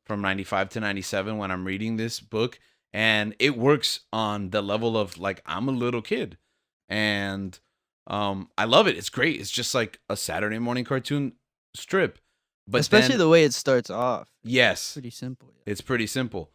from 95 to 97 when I'm reading this book. And it works on the level of like, I'm a little kid. And I love it. It's great. It's just like a Saturday morning cartoon strip. But Especially then, the way it starts off. yes, Pretty simple. Yeah. it's pretty simple.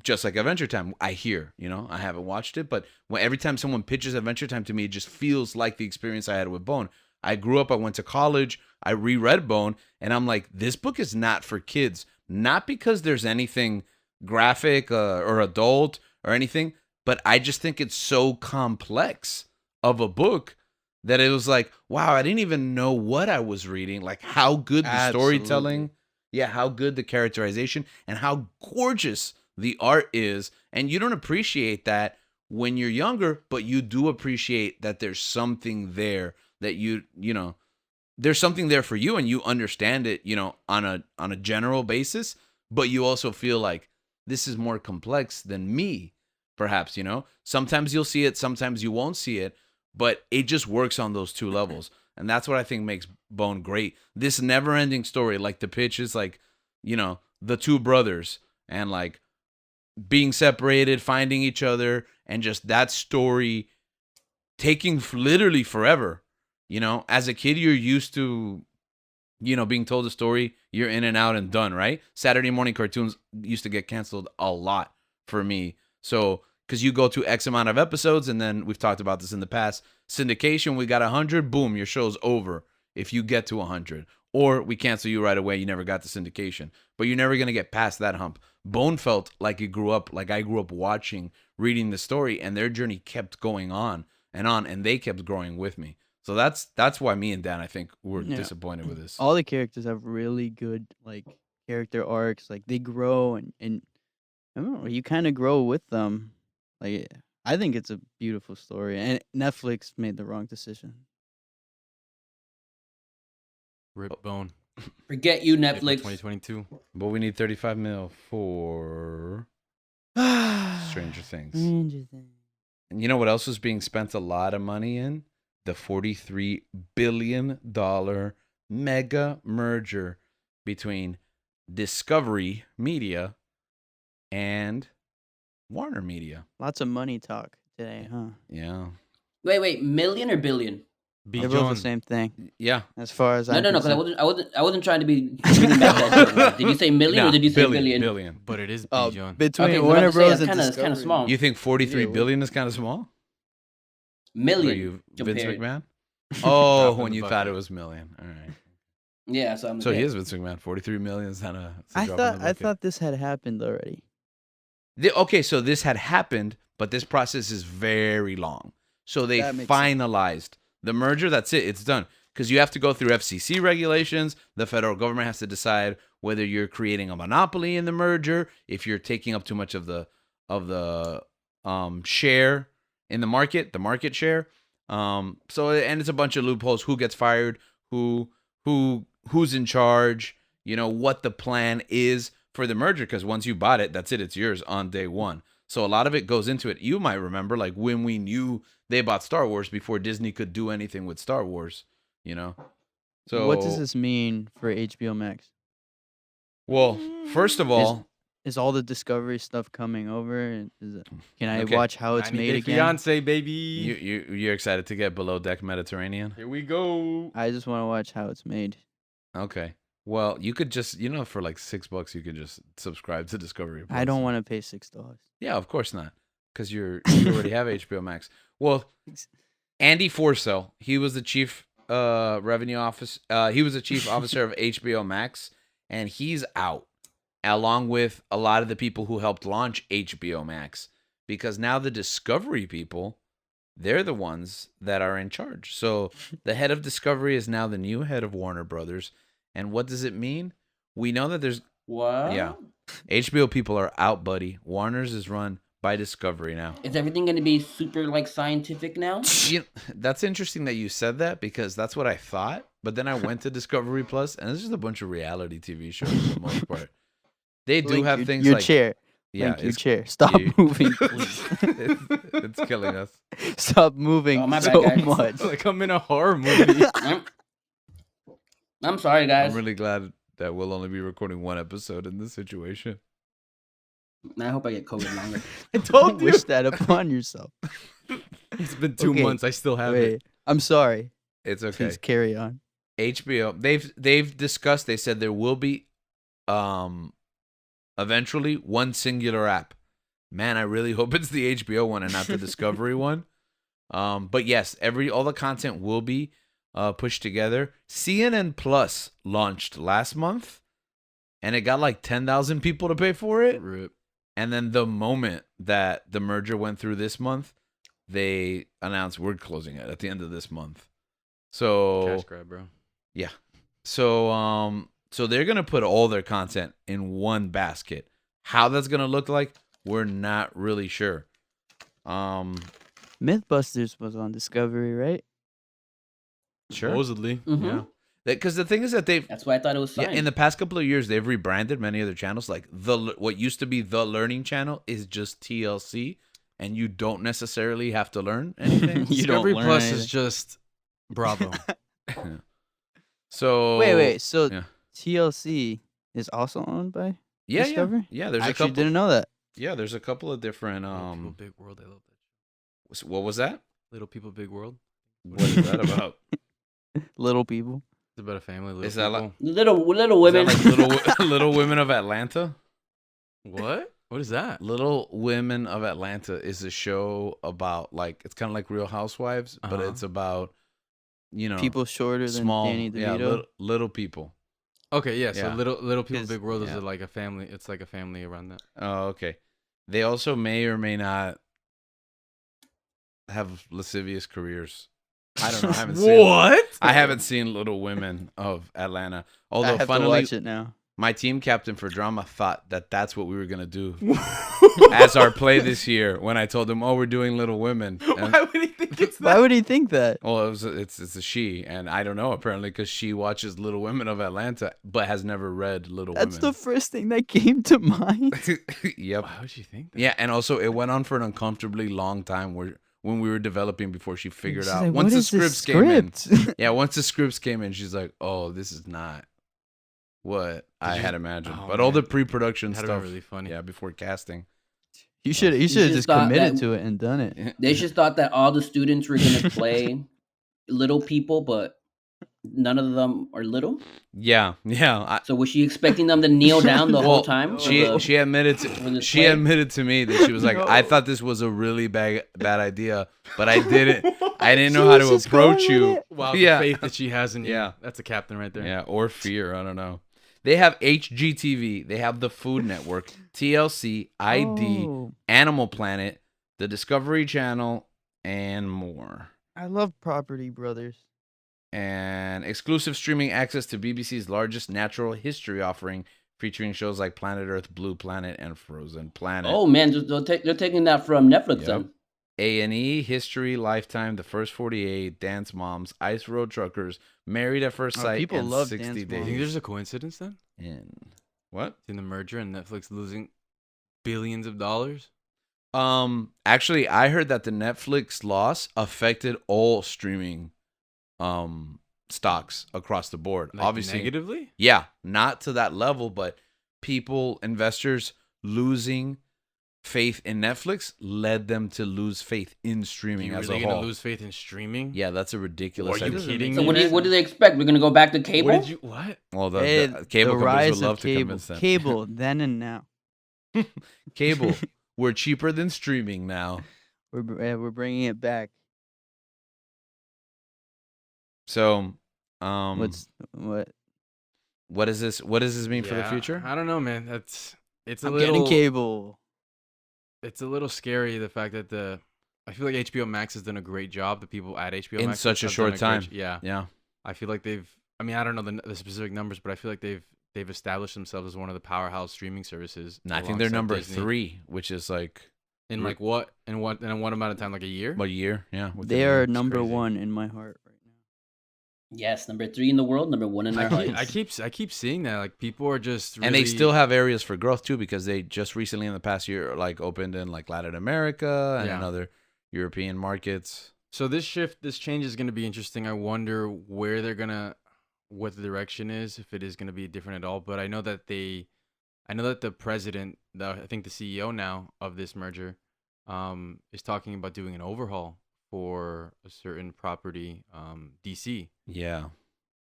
Just like Adventure Time, I hear, I haven't watched it, but every time someone pitches Adventure Time to me, it just feels like the experience I had with Bone. I grew up, I went to college, I reread Bone, and I'm like, this book is not for kids. Not because there's anything graphic or adult or anything, but I just think it's so complex of a book that it was like, wow, I didn't even know what I was reading. Like how good the storytelling, how good the characterization, and how gorgeous the art is. And you don't appreciate that when you're younger, but you do appreciate that there's something there that there's something there for you and you understand it, on a general basis, but you also feel like this is more complex than me, perhaps, Sometimes you'll see it, sometimes you won't see it, but it just works on those two levels. And that's what I think makes Bone great. This never-ending story, like the pitch is like, the two brothers and like being separated, finding each other, and just that story taking literally forever. As a kid, you're used to, being told a story, you're in and out and done, right? Saturday morning cartoons used to get canceled a lot for me. So, because you go to X amount of episodes, and then we've talked about this in the past, syndication, we got 100, boom, your show's over if you get to 100. Or we cancel you right away, you never got the syndication. But you're never going to get past that hump. Bone felt like I grew up watching, reading the story, and their journey kept going on, and they kept growing with me. So that's why me and Dan, I think, were disappointed with this. All the characters have really good like character arcs. Like they grow and I don't know, you kind of grow with them. Like I think it's a beautiful story, and Netflix made the wrong decision. Rip Bone. Forget you, April Netflix. 2022. But we need 35 mil for Stranger Things. Stranger Things. And you know what else was being spent a lot of money in? The $43 billion mega merger between Discovery Media and Warner Media. Lots of money talk today, huh? Yeah. Wait, million or billion? They're both the same thing, Yeah. as far as No, I'm because concerned. I wasn't trying to be. Did you say million or did you say billion? Billion. But it is Oh, Bijan. between Okay, Warner Bros. and It's kind Discovery. of small. You think 43 Yeah, billion is kind of small? Are Million. you Vince compared. McMahon? Oh, Drop in when the you thought bucket. it was million. All right. Yeah, so I'm. So he okay. is Vince McMahon. 43 million is kind of. I thought this had happened already. Okay, so this had happened, but this process is very long. So they That makes finalized the merger. That's it. It's done. Because you have to go through FCC regulations. The federal government has to decide whether you're creating a monopoly in the merger, if you're taking up too much of the share in the market share. So and it's a bunch of loopholes. Who gets fired? Who's in charge? What the plan is for the merger, because once you bought it, that's it. It's yours on day one. So a lot of it goes into it. You might remember, like when we knew they bought Star Wars before Disney could do anything with Star Wars. So What does this mean for HBO Max? Well, first of all, Is all the Discovery stuff coming over? Can I Okay. watch how it's 90 made Day again? Fiance, baby. you're excited to get Below Deck Mediterranean? Here we go. I just want to watch how it's made. Okay. Well, you could just, for like $6, you could just subscribe to Discovery Plus. I don't want to pay $6. Yeah, of course not, because you already have HBO Max. Well, Andy Forcell, he was the chief revenue office. He was the chief officer of HBO Max, and he's out, along with a lot of the people who helped launch HBO Max, because now the Discovery people, they're the ones that are in charge. So the head of Discovery is now the new head of Warner Brothers. And what does it mean? We know that there's What? Yeah. HBO people are out, buddy. Warner's is run by Discovery now. Is everything going to be super like scientific now? That's interesting that you said that, because that's what I thought But then I went to Discovery Plus, and it's just a bunch of reality TV shows for the most part. They do Link, have your, things your like chair. yeah, Link, your it's chair. Stop you- moving, please. it's killing us. Stop moving Oh, my bad, so guys. much. Like I'm in a horror movie. I'm sorry, guys. I'm really glad that we'll only be recording one episode in this situation. I hope I get COVID longer. I Don't told you. wish that upon yourself. It's been 2 Okay, months. I still have Wait, it. I'm sorry. It's okay. Please carry on. HBO, they've discussed. They said there will be, eventually one singular app. Man, I really hope it's the HBO one and not the Discovery one. But yes, all the content will be pushed together. CNN Plus launched last month, and it got like 10,000 people to pay for it. Rip. And then the moment that the merger went through this month, they announced we're closing it at the end of this month. So Cash grab, bro. so they're gonna put all their content in one basket. How that's gonna look like, we're not really sure. Mythbusters was on Discovery, right? Sure. Supposedly. Mhm. Yeah. Because the thing is that they've That's why I thought it was yeah, fine. in the past couple of years they've rebranded many other channels. Like what used to be the Learning Channel is just TLC, and you don't necessarily have to learn anything. You don't Discovery learn Plus anything. is just Bravo. So Wait. So yeah. TLC is also owned by yeah, Discovery? yeah. There's I a actually couple. didn't know that. Yeah, there's a couple of different. Little People, Big World. I love that. What was that? Little People, Big World. What is that about? Little people. It's about a family. Little Is that people. Little Is that women. like Little Women of Atlanta? What? What is that? Little Women of Atlanta is a show about like it's kind of like Real Housewives, but Uh-huh. it's about People shorter than small, Danny DeVito. little people. Okay, yeah. So Yeah. Little People, 'Cause- Big World is yeah. like a family. It's like a family around that. Oh, okay. They also may or may not have lascivious careers. I don't know. I haven't seen. What? I haven't seen Little Women of Atlanta. I Although, have to funnily, watch it now. my team captain for drama thought that that's what we were gonna do as our play this year. When I told him, "Oh, we're doing Little Women," and, Why would he think it's Why that? would he think that? well, it's a she, and I don't know apparently because she watches Little Women of Atlanta, but has never read Little That's the Women. first thing that came to mind. Yep. Why would you think that? Yeah, and also it went on for an uncomfortably long time when we were developing before she figured She's out. like, Once "What the is this scripts came in, script?" yeah, once the scripts came in, she's like, "Oh, this is not what I you- had imagined." oh, but all the man. pre-production That'd been stuff, really funny. yeah, before casting. You should have just just thought committed that- to it and done it. They just thought that all the students were gonna play little people, but none of them are little. Yeah. So was she expecting them to kneel down the whole Well, time? for She the- she admitted for to this she play? admitted to me that she was like, I No. thought this was a really bad idea, but I didn't know how to Jesus, approach going with you. it. Wow, Yeah. the faith that she has in you. Yeah. That's a captain right there. Yeah, or fear. I don't know. They have HGTV. They have the Food Network, TLC, ID, Oh, Animal Planet, the Discovery Channel, and more. I love Property Brothers. And exclusive streaming access to BBC's largest natural history offering, featuring shows like Planet Earth, Blue Planet, and Frozen Planet. Oh man, they're taking that from Netflix Yep. then. A&E, History, Lifetime, The First 48, Dance Moms, Ice Road Truckers, Married at First Oh, Sight, people and love 60 Dance Do you think Days. there's a coincidence then In what? in the merger and Netflix losing billions of dollars? Actually, I heard that the Netflix loss affected all streaming stocks across the board. Like Obviously, negatively. yeah, not to that level, but investors losing faith in Netflix led them to lose faith in streaming You as really a gonna whole. lose faith in streaming? Yeah, that's a ridiculous Are you idea. kidding So me? what do they expect? We're gonna go back to cable? What did you? What? Well, the the cable companies rise would love of to cable. convince them. Cable, then and now. Cable, we're cheaper than streaming now. We're bringing it back. So, What? what does this mean for the Yeah, future? I don't know, man. It's a I'm little getting cable. It's a little scary the fact that I feel like HBO Max has done a great job. The people at HBO In Max such a have short done time. yeah. Yeah. I feel like they've. I mean, I don't know the specific numbers, but I feel like they've established themselves as one of the powerhouse streaming services. And I think they're alongside number Disney. 3, which is like in like what in what amount of time? Like a year? a year. Yeah. within They a year. are It's number crazy. one in my heart right now. Yes, number 3 in the world, number 1 in our hearts. I keep seeing that. Like people are just really... And they still have areas for growth too, because they just recently in the past year like opened in like Latin America and in other European markets. So this change is going to be interesting. I wonder where they're gonna, what the direction is, if it is going to be different at all. But I know that the president, I think the CEO now of this merger, is talking about doing an overhaul for a certain property, DC. Yeah.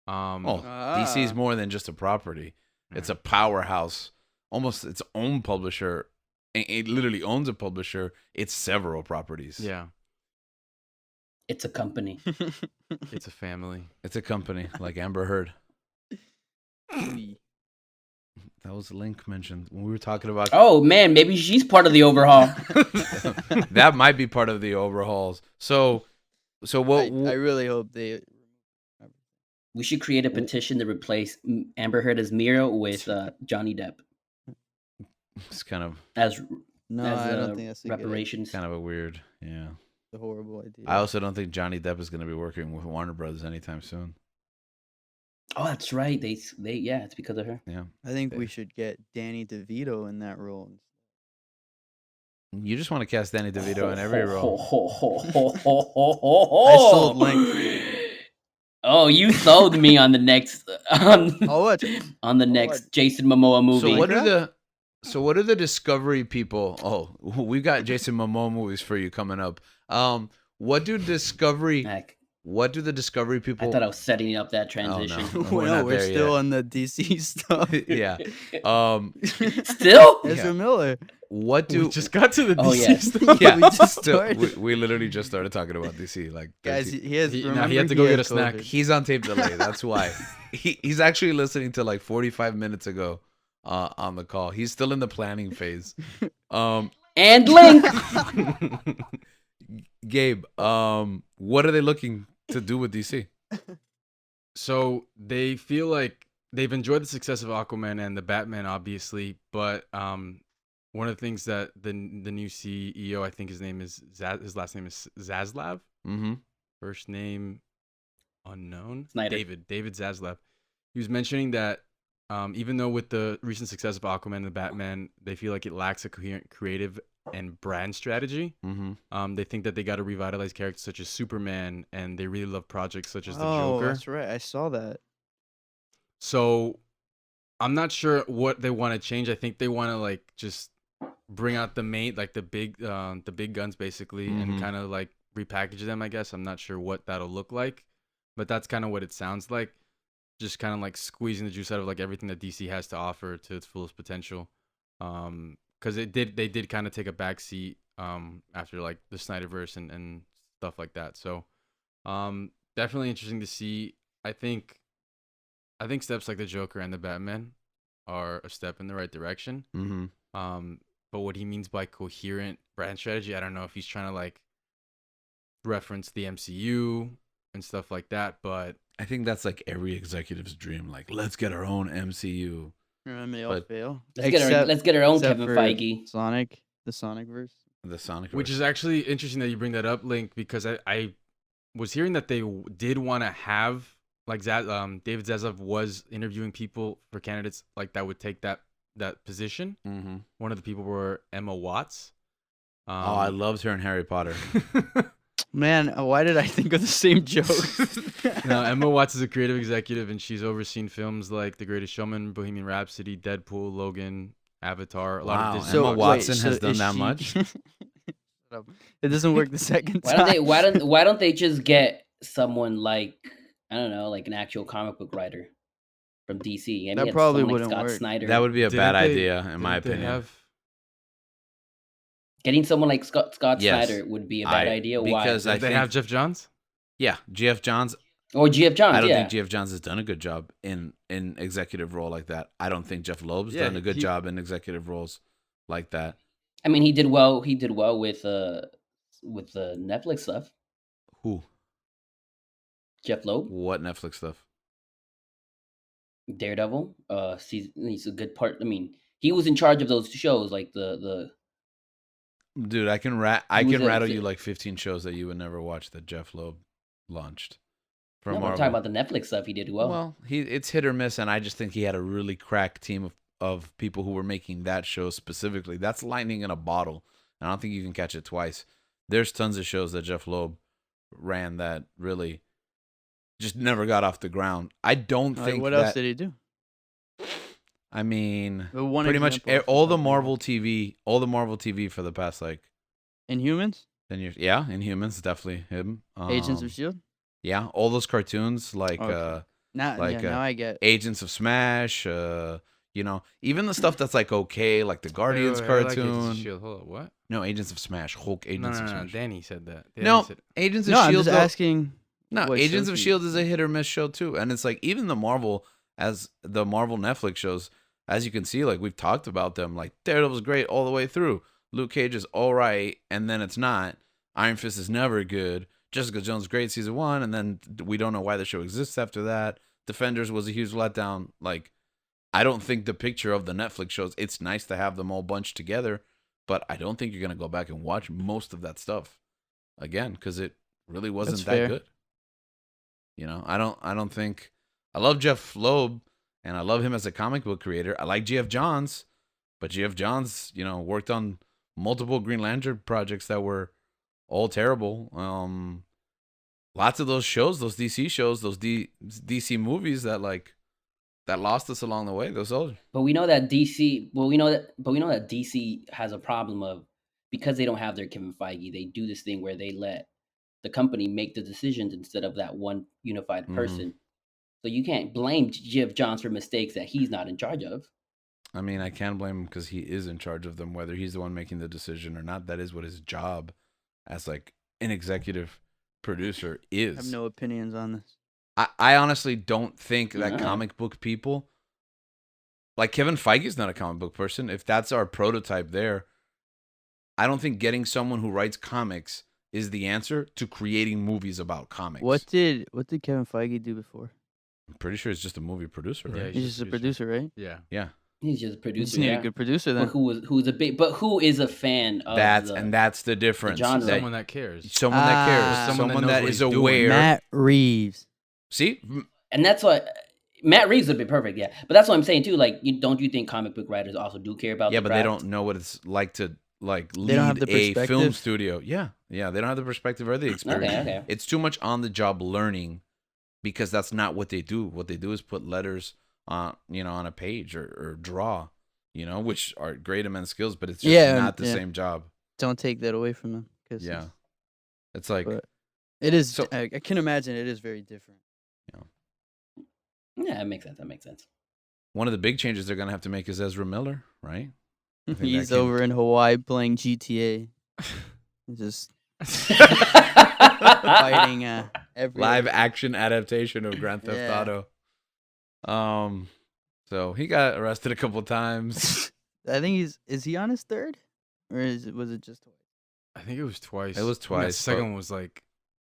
Um, DC is more than just a property. It's a powerhouse, almost its own publisher. It literally owns a publisher. It's several properties. yeah, It's a company. it's a family. It's a company like Amber Heard. That was Link mentioned when we were talking about. Oh man, maybe she's part of the overhaul. That might be part of the overhauls. So what? I really hope they. We should create a petition to replace Amber Heard as Mira with Johnny Depp It's kind of as No, as I don't think that's a good idea. reparations. kind of a weird. Yeah. It's a horrible idea. I also don't think Johnny Depp is going to be working with Warner Brothers anytime soon. Oh, that's right. They yeah, it's because of her. Yeah. I think we should get Danny DeVito in that role. You just want to cast Danny DeVito in every role. I sold Link. Oh, you sold me on the next I'll watch it. on the next Jason Momoa movie. So what are the Discovery people? Oh, we've got Jason Momoa movies for you coming up. What do the Discovery people? I thought I was setting up that transition. no. Well, we're there still yet. on the DC stuff. Yeah. Still? Ezra Miller. What We do just got to the Oh, DC yeah. stuff. yeah, We just still- started. we literally just started talking about DC. Like, Guys, he has. He remember had to go get a had snack. COVID. he's on tape delay. That's why he's actually listening to like 45 minutes ago on the call. He's still in the planning phase. And Link. Gabe, what are they looking to do with DC? So they feel like they've enjoyed the success of Aquaman and the Batman, obviously, but one of the things that the new CEO, I think his name is his last name is Zaslav, Mm-hmm. first name unknown, Snyder. David Zaslav. He was mentioning that even though with the recent success of Aquaman and the Batman, they feel like it lacks a coherent creative and brand strategy. Mm-hmm. They think that they got to revitalize characters such as Superman, and they really love projects such as the Oh, Joker. that's right. I saw that. So I'm not sure what they want to change. I think they want to like just bring out the big guns basically, Mhm. and kind of like repackage them, I guess. I'm not sure what that'll look like, but that's kind of what it sounds like. Just kind of like squeezing the juice out of like everything that DC has to offer to its fullest potential. Because they did kind of take a backseat after like the Snyderverse and stuff like that. So definitely interesting to see. I think steps like the Joker and the Batman are a step in the right direction. Mm-hmm. But what he means by coherent brand strategy, I don't know if he's trying to like reference the MCU and stuff like that. But I think that's like every executive's dream. Like, let's get our own MCU. Remember they all But- fail. Let's get our own except Kevin for Feige. Sonic, the Sonic verse. The Sonic, which is actually interesting that you bring that up, Link, because I was hearing that they did want to have like David Zaslav was interviewing people for candidates like that would take that position. Mm-hmm. One of the people were Emma Watts. I loved her in Harry Potter. Man, why did I think of the same joke? No, Emma Watts is a creative executive, and she's overseen films like The Greatest Showman, Bohemian Rhapsody, Deadpool, Logan, Avatar. A lot Wow, of Disney. Emma wait, Watson has done is that she- much? Shut up. It doesn't work the second Why time. why don't they just get someone like, I don't know, like an actual comic book writer from DC? I That mean, probably someone like wouldn't Scott work. Snyder. That would be a Didn't bad they- idea, in my didn't they opinion. Getting someone like Scott Yes. Snyder would be a bad idea. because Why? I They think- have Jeff Johns. Yeah, Geoff Johns. Or Geoff Johns? I don't yeah. think Geoff Johns has done a good job in executive role like that. I don't think Jeff Loeb's Yeah, done a good he- job in executive roles like that. I mean, he did well. He did well with the Netflix stuff. Who? Jeff Loeb, What Netflix stuff? Daredevil. He's a good part. I mean, he was in charge of those shows, like the. Dude, I can He was a- rattle you like 15 shows that you would never watch that Jeff Loeb launched. for No, but I'm Marvel. talking about the Netflix stuff he did well. Well, it's hit or miss, and I just think he had a really crack team of people who were making that show specifically. That's lightning in a bottle, and I don't think you can catch it twice. There's tons of shows that Jeff Loeb ran that really just never got off the ground. I don't Like, think what that. else did he do? I mean, The one pretty much example off the all top the of my head. Marvel TV for the past like Inhumans, 10 years. Yeah, Inhumans, definitely him. Agents of Shield. Yeah, all those cartoons like Okay. Now, like, now I get. Agents of Smash, even the stuff that's like okay, like the Guardians Wait, I like Agents of cartoon. S.H.I.E.L.D. Hold up, what? No, Agents of Smash, Hulk Agents No, of no, no. Smash. Danny said that. Danny No, said- Agents of No, I'm Shield. just asking. No, what Agents shows of he- Shield is a hit or miss show too, and it's like even the Marvel Netflix shows, as you can see, like we've talked about them. Like Daredevil's great all the way through. Luke Cage is all right, and then it's not. Iron Fist is never good. Jessica Jones great season 1, and then we don't know why the show exists after that. Defenders was a huge letdown. Like, I don't think the picture of the Netflix shows, it's nice to have them all bunched together, but I don't think you're gonna go back and watch most of that stuff again because it really wasn't That's that fair. good. I don't think. I love Jeff Loeb and I love him as a comic book creator. I like GF Johns, but GF Johns, worked on multiple Green Lantern projects that were all terrible. Lots of those shows, those DC shows, those DC movies that lost us along the way. Those old. But we know that DC. Well, we know that DC has a problem of because they don't have their Kevin Feige. They do this thing where they let the company make the decisions instead of that one unified Mhm. person. So you can't blame Jeff Johns for mistakes that he's not in charge of. I mean, I can't blame him because he is in charge of them, whether he's the one making the decision or not. That is what his job as like an executive producer is. I have no opinions on this. I honestly don't think that Yeah. comic book people, like Kevin Feige's not a comic book person. If that's our prototype there, I don't think getting someone who writes comics is the answer to creating movies about comics. What did Kevin Feige do before? I'm pretty sure it's just a movie producer, Yeah, right? He's just a producer, right? Yeah. Yeah. He's just a You producer. just need Yeah. a good producer But then. who is a fan of That's the difference. genre. That- Someone that cares. someone that cares. Ah. Someone, Someone that knows that what is he's doing. aware. Matt Reeves. See? and that's what Matt Reeves would be perfect. Yeah, but that's what I'm saying too. Like, don't you think comic book writers also do care about? Yeah, the but they craft? don't know what it's like to lead They don't have the a film perspective. studio. Yeah. They don't have the perspective or the experience. Okay. It's too much on the job learning because that's not what they do. What they do is put letters on a page or draw, which are great immense skills, but it's just not the same job. Don't take that away from them. Yeah. It's like But it is. So- I can imagine it is very different. Yeah, that makes sense. one of the big changes they're gonna have to make is Ezra Miller, right? I think that He's came- over in Hawaii playing GTA. Just Fighting. fighting every Live action adaptation of Grand Theft Yeah. Auto. So he got arrested a couple times. I think is he on his third, or was it just twice? I think it was twice. It was And twice, The second but- one was like,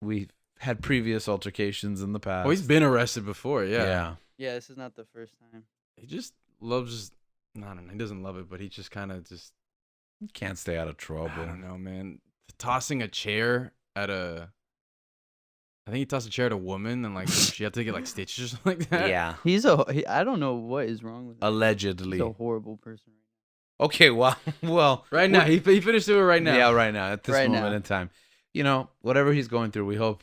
We had previous altercations in the past. oh, he's been arrested before. Yeah. Yeah, this is not the first time. He just loves. I don't know. He doesn't love it, but he just kind of just. Can't stay out of trouble. I don't know, man. Tossing a chair at a. I think he tossed a chair at a woman and like she had to get like stitches or something like that. Yeah, I don't know what is wrong with him. allegedly. He's a horrible person. Okay, well, Right now, he finished doing it right now. Yeah, right now at this Right moment now. in time, whatever he's going through, we hope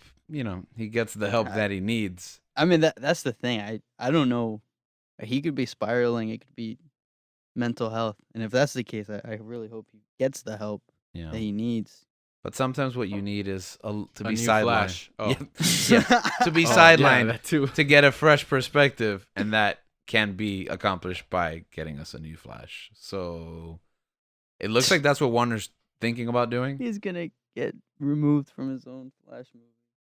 he gets the help that he needs. I mean that's the thing. I don't know. He could be spiraling. It could be mental health, and if that's the case, I really hope he gets the help Yeah, that he needs. but sometimes what you need is to A be new sidelined. Flash. Oh. Yeah, to be Oh, yeah, sidelined that too. to get a fresh perspective, and that can be accomplished by getting us a new Flash. So it looks like that's what Warner's thinking about doing. He's gonna get removed from his own Flash movie.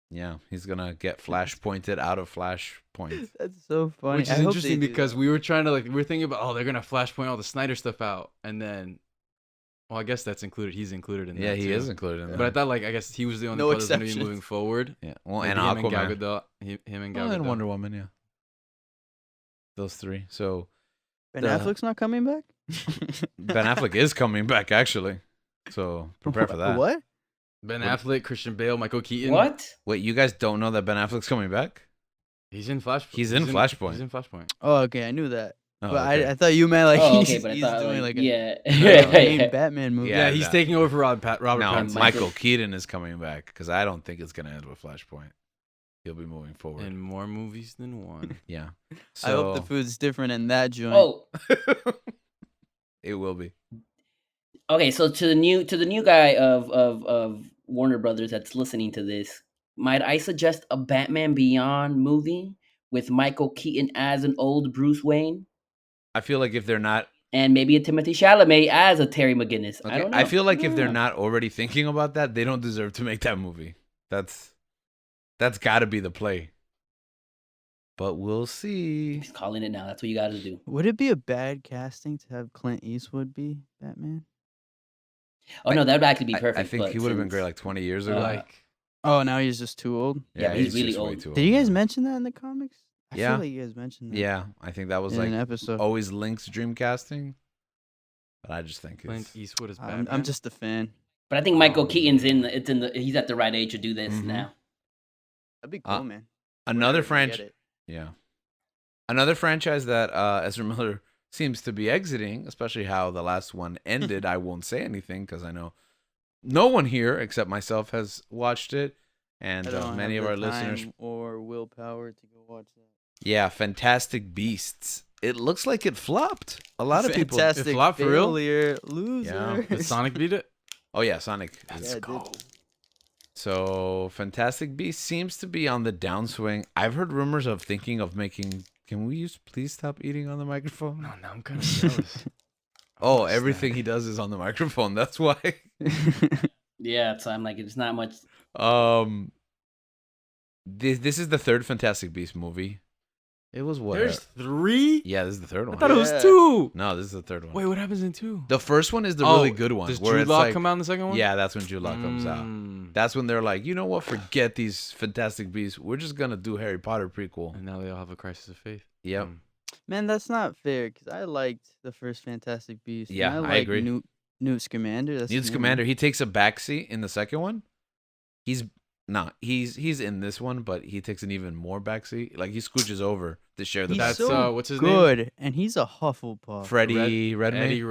Yeah, he's gonna get Flash pointed out of Flashpoint. That's so funny. Which I is hope they interesting do because that. we were trying to we were thinking about they're gonna flashpoint all the Snyder stuff out, and then, well, I guess that's included. He's included in Yeah, that he too. is included in that. But I thought I guess he was the only No one that was gonna be exceptions. moving forward. Yeah, well, Like and him and Gal Aquaman, Gadot, him and Gal and Gadot. Wonder Woman. Yeah, those three. So Ben the- Affleck's not coming back. Ben Affleck is coming back actually. So prepare for that. What? Ben Affleck, Christian Bale, Michael Keaton. What? Wait, you guys don't know that Ben Affleck's coming back? He's in Flashpoint. He's in Flashpoint. He's in Flashpoint. Oh, okay, I knew that. Oh, But okay. I thought you meant like Oh, he's, okay, but I he's thought doing like, like yeah. a main Batman movie. Yeah, Yeah, he's that- taking over for Robert no, Pattinson. Michael Keaton is coming back because I don't think it's gonna end with Flashpoint. He'll be moving forward. in more movies than one. Yeah. I hope the So food's different in that joint. Oh, it will be. okay. So to the new guy of Warner Brothers that's listening to this, might I suggest a Batman Beyond movie with Michael Keaton as an old Bruce Wayne, I feel like if they're not, and maybe a Timothy Chalamet as a Terry McGinnis? I okay, don't know. I feel like if don't they're know. not already thinking about that, they don't deserve to make that movie. That's got to be the play. But we'll see. He's calling it now. That's what you got to do. Would it be a bad casting to have Clint Eastwood be Batman? Oh no, that would actually be perfect. I think but he would have been since- great like 20 years ago. Like, Oh, now he's just too old. Yeah, but he's really just way old. too Did you guys now. mention that in the comics? I Yeah. feel like you guys mentioned that. Yeah, I think that was in like an episode. always Link's dream casting. But I just think Clint it's Eastwood is Batman. I'm just a fan. But I think Michael Oh, Keaton's in. man. He's at the right age to do this Mhm. now. That'd be cool, man. another Whenever we get franchise. it. Yeah. Another franchise that Ezra Miller seems to be exiting, especially how the last one ended. I won't say anything because I know no one here except myself has watched it, and I don't many have of the our listeners. time or willpower to go watch that. Yeah, Fantastic Beasts. It looks like it flopped. A lot of people. Fantastic It flopped for real? failure, loser. Did Sonic beat it? Oh yeah, Sonic. Yeah, it did. So Fantastic Beasts seems to be on the downswing. I've heard rumors of thinking of making. Can we please stop eating on the microphone? No, now I'm kind of jealous. Oh, everything he does is on the microphone. That's why. Yeah, so I'm like, it's not much. This is the third Fantastic Beast movie. It was what? There's 3? Yeah, this is the third I one. thought it was Yeah. 2. No, this is the third one. Wait, what happens in 2? The first one is the really good one. Does where Jude it's Law like, come out in the second one? Yeah, that's when Jude Law comes out. Mm. That's when they're like, you know what? Forget these Fantastic Beasts. We're just gonna do Harry Potter prequel. And now they all have a crisis of faith. Yep. Man, that's not fair because I liked the first Fantastic Beast. and Yeah, I like agree. Newt Scamander. That's Newt his name, Scamander, right? he takes a backseat in the second one. He's in this one, but he takes an even more backseat. Like he scooches over to share the He's That's backseat. so what's his name? good, and he's a Hufflepuff. Freddie Redmayne. Eddie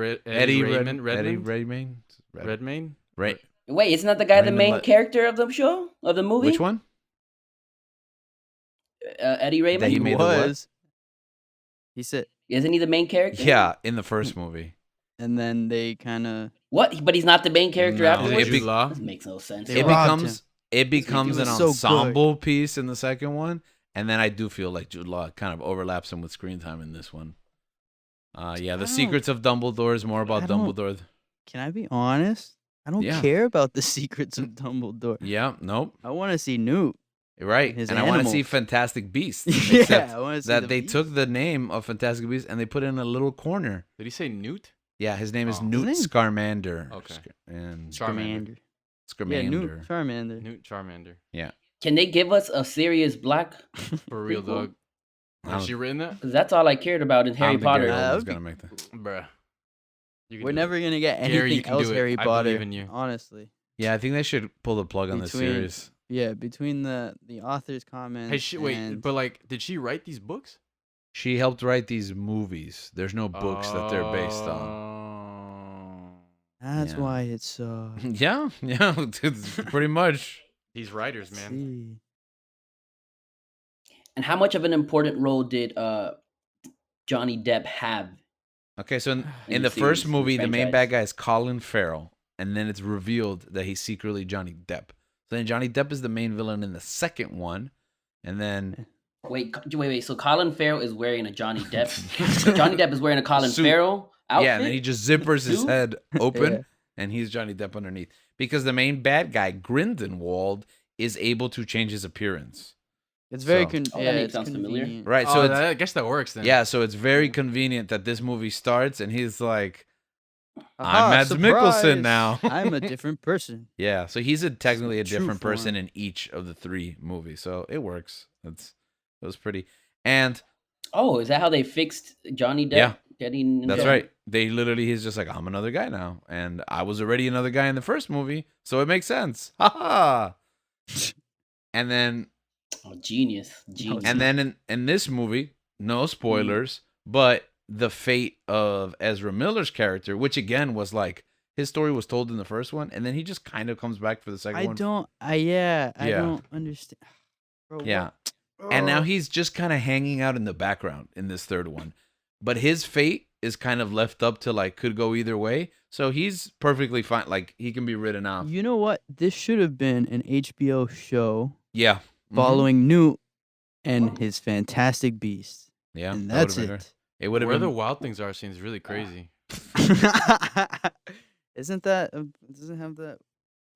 Redmayne. Redmayne. Red- Redmayne. Right. Wait, isn't that the guy, the Raymond main Le- character of the show, of the movie? Which one? Eddie Raymond. That he made the what? was. He said, Isn't he the main character? Yeah, in the first movie. and then they kind of. What? But he's not the main character No. afterwards. It be- Jude Law. This makes no sense. They It robbed becomes an was so good. ensemble piece in the second one, and then I do feel like Jude Law kind of overlaps him with screen time in this one. Yeah, the don't- Secrets of Dumbledore is more about I don't- Dumbledore. Can I be honest? I don't Yeah. care about the secrets of Dumbledore. Yeah, nope, I want to see Newt. right. His And I want to animal. see Fantastic Beasts. Yeah, except I want to see that the they beast. took the name of Fantastic Beasts and they put it in a little corner. Did he say Newt? Yeah, his name is Oh. Newt His name? Scarmander. Okay. And Charmander. Scamander. Yeah, Newt Charmander. Newt Charmander. Can they give us a serious black? For real, Prequel? dog. I Has don't- she written that? Because that's all I cared about in I Harry don't think Potter. Gary that Oldman's would be gonna make that. Bruh. You can We're do never gonna get Gary, you anything can else do it. Harry I Potter. believe in you. Honestly, Yeah, I think they should pull the plug on this Between- series. yeah. Between the author's comments. Hey, wait, and but like, did she write these books? She helped write these movies. There's no books that they're based on. that's Yeah. why it's Yeah, it's pretty much. These writers, man. see. And how much of an important role did Johnny Depp have? Okay, so in In the the first series, in the movie, the main franchise. bad guy is Colin Farrell, and then it's revealed that he's secretly Johnny Depp. So then Johnny Depp is the main villain in the second one, and then Wait. So Colin Farrell is wearing a Johnny Depp. Johnny Depp is wearing a Colin Suit. Farrell outfit. yeah, and then he just zippers his Suit? head open, Yeah. and he's Johnny Depp underneath. Because the main bad guy, Grindelwald, is able to change his appearance. It's very So- Oh, that yeah, name it's sounds familiar. convenient. Right, Oh, so it's I guess that works then. yeah, so it's very convenient that this movie starts and he's like, Aha, I'm Mads Mikkelsen surprise! now. I'm a different person. Yeah, so he's technically a True different person form. in each of the three movies, so it works. It was pretty. And Oh, is that how they fixed Johnny Depp? Yeah. getting. That's involved. right. They literally, he's just like, I'm another guy now. And I was already another guy in the first movie, so it makes sense. Ha ha. And then Oh, genius. And then in this movie, no spoilers, but the fate of Ezra Miller's character, which again was like his story was told in the first one, and then he just kind of comes back for the second one. I don't understand. Bro, Yeah. And now he's just kind of hanging out in the background in this third one. But his fate is kind of left up to like could go either way. So he's perfectly fine. Like he can be written off. You know what? This should have been an HBO show Yeah. following Newt and his fantastic beast. Yeah. And that that's would've been it. great. It would have Where been the Wild Things Are scenes really crazy. Isn't that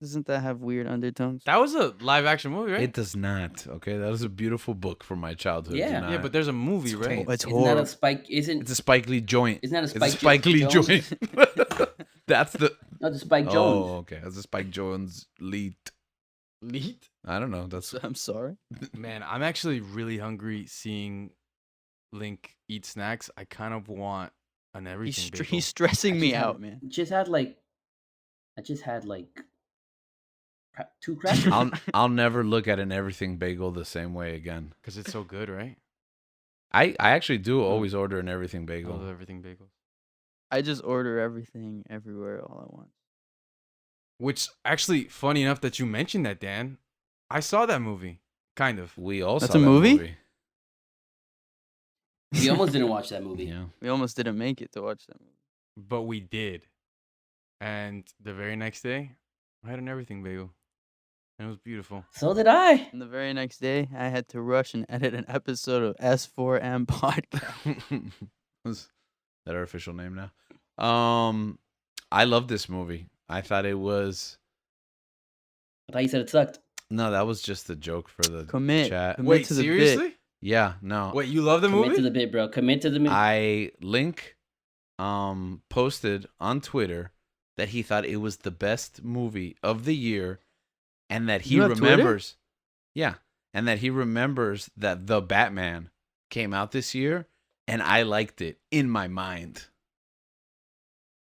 doesn't that have weird undertones? That was a live action movie, right? It does not. Okay, that was a beautiful book from my childhood. Do Yeah. not- Yeah, but there's a movie, right? It's Isn't horrible. that a Spike? Isn't it's a Spike Lee joint. Isn't that a It's Spike a Spike Lee Jones? joint. That's the. no, the Spike Jones? Oh, okay. That's a Spike Jones lead. Lead? I don't know. That's I'm sorry. Man, I'm actually really hungry seeing Link eat snacks. I kind of want an everything bagel. He's stressing I me just had- out, man. I just had like 2 crackers. I'll never look at an everything bagel the same way again. Because it's so good, right? I actually do always order an everything I bagel. love everything bagels. I just order everything everywhere all at once. Which, actually, funny enough that you mentioned that, Dan. I saw that movie. Kind of. We all That's saw a that movie? We almost didn't watch that movie. Yeah. We almost didn't make it to watch that movie. But we did. And the very next day, I had an everything bagel. And it was beautiful. So did I. And the very next day, I had to rush and edit an episode of S4M Podcast. Is that our official name now? I love this movie. I thought it was I thought you said it sucked. no, that was just a joke for the Commit. chat. Commit Wait, to the seriously? bit. Yeah, no. Wait, you love the Commit movie? to the bit, bro. Commit to the movie. Link posted on Twitter that he thought it was the best movie of the year and that he You have Twitter? remembers and that he remembers that The Batman came out this year and I liked it in my mind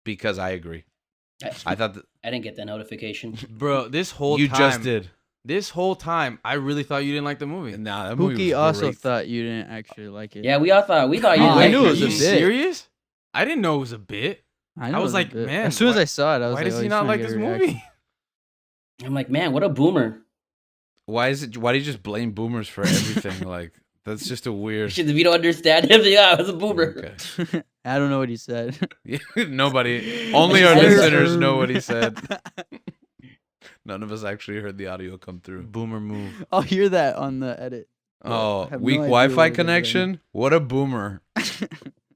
because I agree. I thought that I didn't get that notification. Bro, this whole you time. just did. This whole time, I really thought you didn't like the movie. Nah, that movie Pookie was also great. thought you didn't actually like it. Yeah, we thought you Oh, I liked knew it Are was a you bit. serious? I didn't know it was a bit. I, know I it was a like, bit. man, As soon as why- I saw it, I was Why like, does oh, he he's not trying like to this get a reaction. movie? I'm like, man, what a boomer. Why do you just blame boomers for everything? Like that's just a weird If you don't understand him, yeah, I was a boomer. Okay. I don't know what he said. Nobody. Only our I just- listeners know what he said. None of us actually heard the audio come through. Boomer move. I'll hear that on the edit. Oh, I have weak no idea Wi-Fi what it is connection? What a boomer.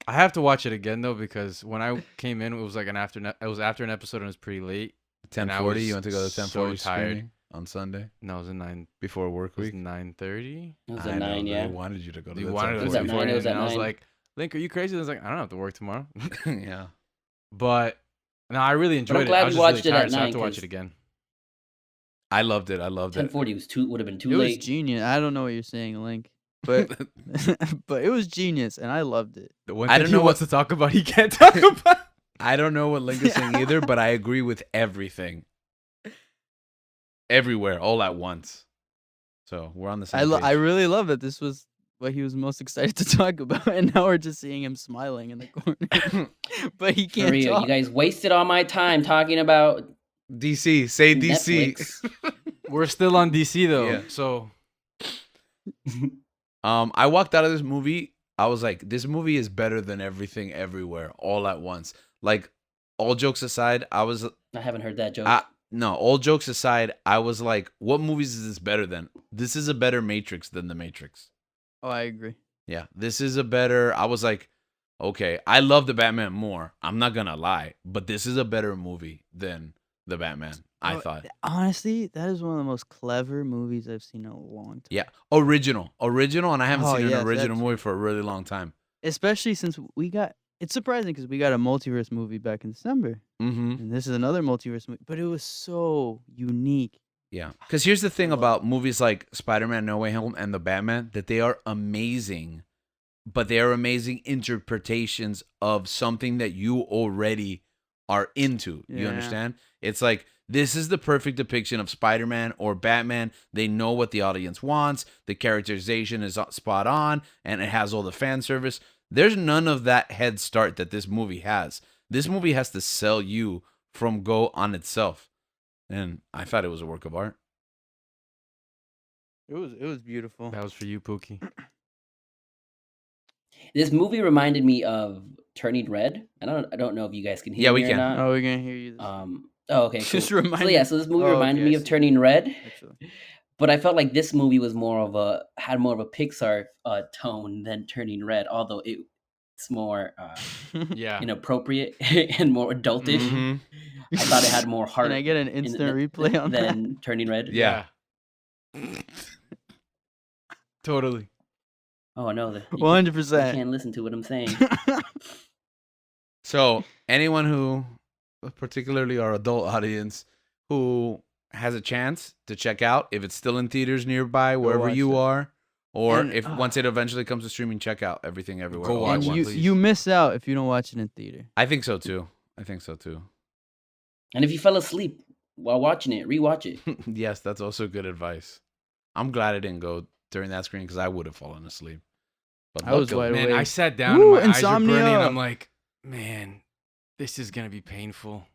I have to watch it again though because when I came in, it was like it was after an episode and it was pretty late. And I 10:40. was You went to go to so 10:40 tired. screening on Sunday No, it was at before work it was week. 9:30. It was I at know, 9, they yeah. wanted you to go to You the wanted It was to at 10:40. 9, it was at and I was 9. like, Link, are you crazy? I was like, I don't have to work tomorrow. Yeah. But no, I really enjoyed I'm it. glad I we was just watched really it at tired, so I have 9, to watch 'cause- it again. I loved it. I loved it. 10:40 would have been too It was late. genius. I don't know what you're saying, Link, but but it was genius, and I loved it. The one I thing don't he know wants to talk about, he can't talk about. I don't know what Link is saying either, but I agree with everything. Everywhere, all at once. So we're on the same I page. really love that this was what he was most excited to talk about, and now we're just seeing him smiling in the corner, but he For can't real, talk. you guys wasted all my time talking about DC, say DC. Netflix. We're still on DC though, Yeah. so I walked out of this movie. I was like, this movie is better than everything everywhere, all at once. Like, all jokes aside, I was I haven't heard that joke. no, all jokes aside, I was like, what movies is this better than? This is a better Matrix than The Matrix. Oh, I agree. Yeah, this is a better. I was like, okay, I love the Batman more. I'm not gonna lie, but this is a better movie than the Batman. I Oh, thought. Honestly, that is one of the most clever movies I've seen in a long time. Yeah, original, and I haven't Oh, seen an yes, original that's- movie for a really long time. Especially since we got. It's surprising because we got a multiverse movie back in December, Mm-hmm. and this is another multiverse movie, but it was so unique. Yeah, because here's the thing love about movies like Spider-Man: No Way Home and the Batman, that they are amazing, but they are amazing interpretations of something that you already are into. You Yeah. understand? It's like, this is the perfect depiction of Spider-Man or Batman. They know what the audience wants. The characterization is spot on, and it has all the fan service. There's none of that head start that this movie has. This movie has to sell you from go on itself. And I thought it was a work of art. It was beautiful. That was for you, Pookie. This movie reminded me of Turning Red. I don't know if you guys can hear Yeah, we me can. or not. Oh, we're gonna hear you. Okay, Just cool. remind So yeah, me- so this movie Oh, reminded okay, me I of see. Turning Red, Actually. but I felt like this movie was had more of a Pixar tone than Turning Red, although it's more Yeah. inappropriate and more adultish. Mhm. I thought it had more heart. Can I get an instant replay on that? than Turning Red? Yeah. Totally. Oh no, you 100%. can't listen to what I'm saying. So anyone who, particularly our adult audience, who has a chance to check out, if it's still in theaters nearby, wherever watch you it. are, or And- if once it eventually comes to streaming, check out Everything Everywhere. Go All watch at And it, Once. you please. you miss out if you don't watch it in theater. I think so too. And if you fell asleep while watching it, rewatch it. Yes, that's also good advice. I'm glad I didn't go during that screen because I would have fallen asleep. But I was luckily- wide Man, I awake. sat down Woo, and my eyes were burning, and insomnia. I'm like, man, this is gonna be painful.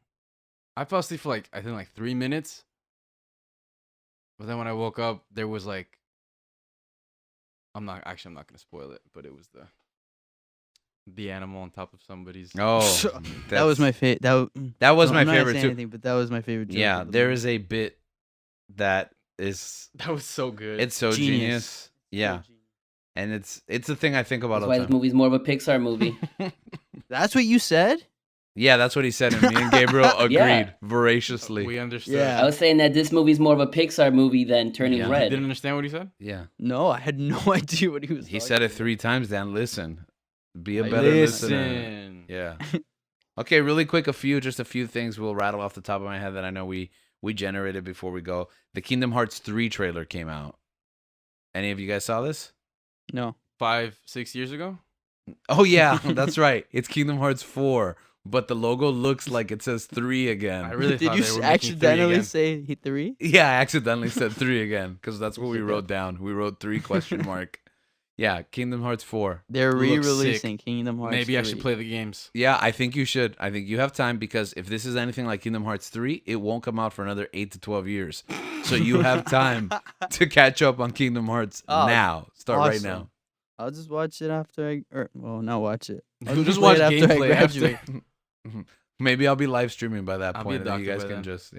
I fell asleep for I think 3 minutes. But then when I woke up, there was I'm not gonna spoil it, but it was the animal on top of somebody's. Oh, That was my favorite. That was my I'm not gonna favorite say too. anything, but that was my favorite. Joke Yeah, of the there movie. is a bit that is That was so good. it's so Genius. genius. Yeah, and it's the thing I think about That's all why the this movie's more of a Pixar movie. time. That's what you said. Yeah, that's what he said, and me and Gabriel agreed Yeah. voraciously. we understood. Yeah. I was saying that this movie's more of a Pixar movie than Turning Yeah. You Red. didn't understand what he said? Yeah, No, I had no idea what he was. he talking said it about. 3 times. Dan, listen, be a I better listen. listener. Yeah. Okay, really quick, just a few things we'll rattle off the top of my head that I know we generated before we go. The Kingdom Hearts 3 trailer came out. Any of you guys saw this? No. 5-6 years ago. Oh yeah, that's right. It's Kingdom Hearts 4, but the logo looks like it says 3 again. I really Did thought you they were making 3 accidentally again. say 3? Yeah, I accidentally said 3 again because that's what we Okay. wrote down. We wrote 3 question mark. Yeah, Kingdom Hearts 4. They're Looks re-releasing sick. Kingdom Hearts. Maybe I 3. should play the games. Yeah, I think you should. I think you have time because if this is anything like Kingdom Hearts 3, it won't come out for another 8 to 12 years. So you have time to catch up on Kingdom Hearts Oh, now. Start right awesome. now. I'll just watch it after not watch it. I'll We'll just play watch it after I gameplay after. graduate. Maybe I'll be live streaming by that I'll be a point, and then you doctor guys by can then. just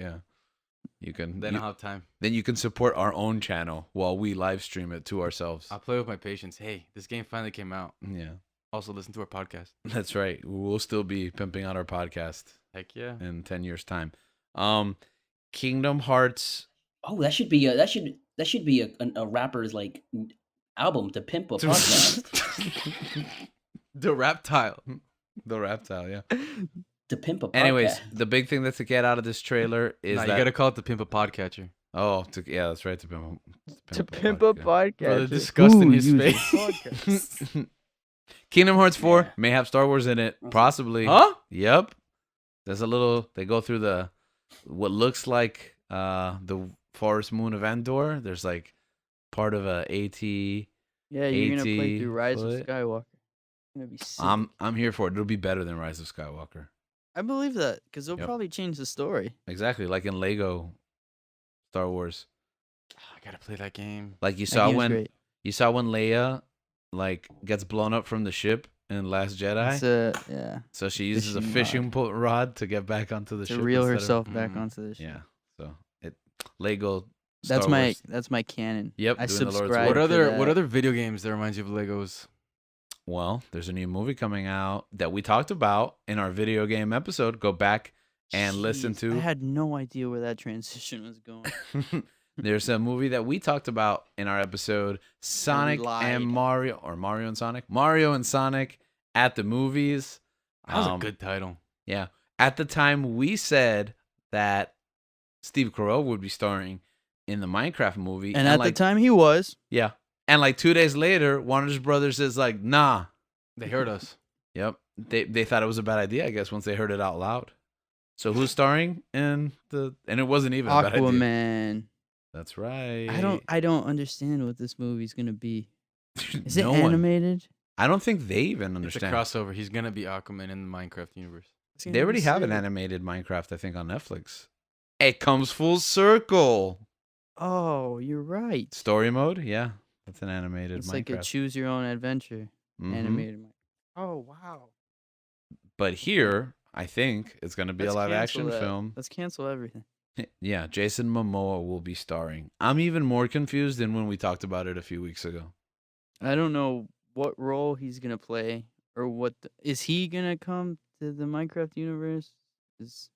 you can Then you- I'll have time. then you can support our own channel while we live stream it to ourselves. I'll play with my patients. Hey, this game finally came out. Yeah, Also, listen to our podcast. that's right. We'll still be pimping out our podcast Heck yeah. in 10 years time. Kingdom Hearts. Oh, that should be a rapper's album to pimp a podcast. The reptile. The reptile, yeah. To pimp a podcast. Anyways, the big thing that's to get out of this trailer is Nah, you that gotta call it the pimp a podcatcher. yeah, that's right. To pimp To pimp a podcast. Bro, the disgust in his face. podcast. Kingdom Hearts 4 Yeah. may have Star Wars in it, possibly. Huh? Yep. There's a little. They go through what looks like the forest moon of Endor. There's part of a AT. Yeah, you're gonna play 80 through Rise of foot. Skywalker. It's gonna be sick. I'm here for it. It'll be better than Rise of Skywalker. I believe that because they'll Yep. probably change the story. Exactly, like in Lego Star Wars. I gotta play that game. Like you That saw game's when great. Leia gets blown up from the ship in Last Jedi. Yeah, So she uses a fishing fishing rod to get back onto the to ship. reel instead of- herself back Mhm. onto the ship. Yeah. So Lego. That's Star my Wars. that's my canon. Yep, I doing the Lord's subscribe. work. What to other that. video games that reminds you of Legos? Well, there's a new movie coming out that we talked about in our video game episode. Go back and listen Jeez, I to. had no idea where that transition was going. There's a movie that we talked about in our episode, Sonic lied. and Mario, or Mario and Sonic. Mario and Sonic at the movies. That was a good title. Yeah. At the time, we said that Steve Carell would be starring in the Minecraft movie. And at the time, he was. yeah. And like 2 days later, Warner Brothers is like, nah. They heard us. Yep. They thought it was a bad idea, I guess, once they heard it out loud. So who's starring in and it wasn't even a bad idea. Aquaman. That's right. I don't understand what this movie's gonna be. Is it No one- animated? I don't think they even It's a understand. crossover. He's gonna be Aquaman in the Minecraft universe. It's gonna They be already have an sick. animated Minecraft, I think, on Netflix. It comes full circle. Oh, you're right. Story mode, yeah, that's an animated It's Minecraft. like a choose your own adventure Mhm. animated. Oh wow. But here, I think it's going to be Let's a live action cancel that. film. Let's cancel everything. Yeah, Jason Momoa will be starring. I'm even more confused than when we talked about it a few weeks ago. I don't know what role he's gonna play or is he gonna come to the Minecraft universe? Is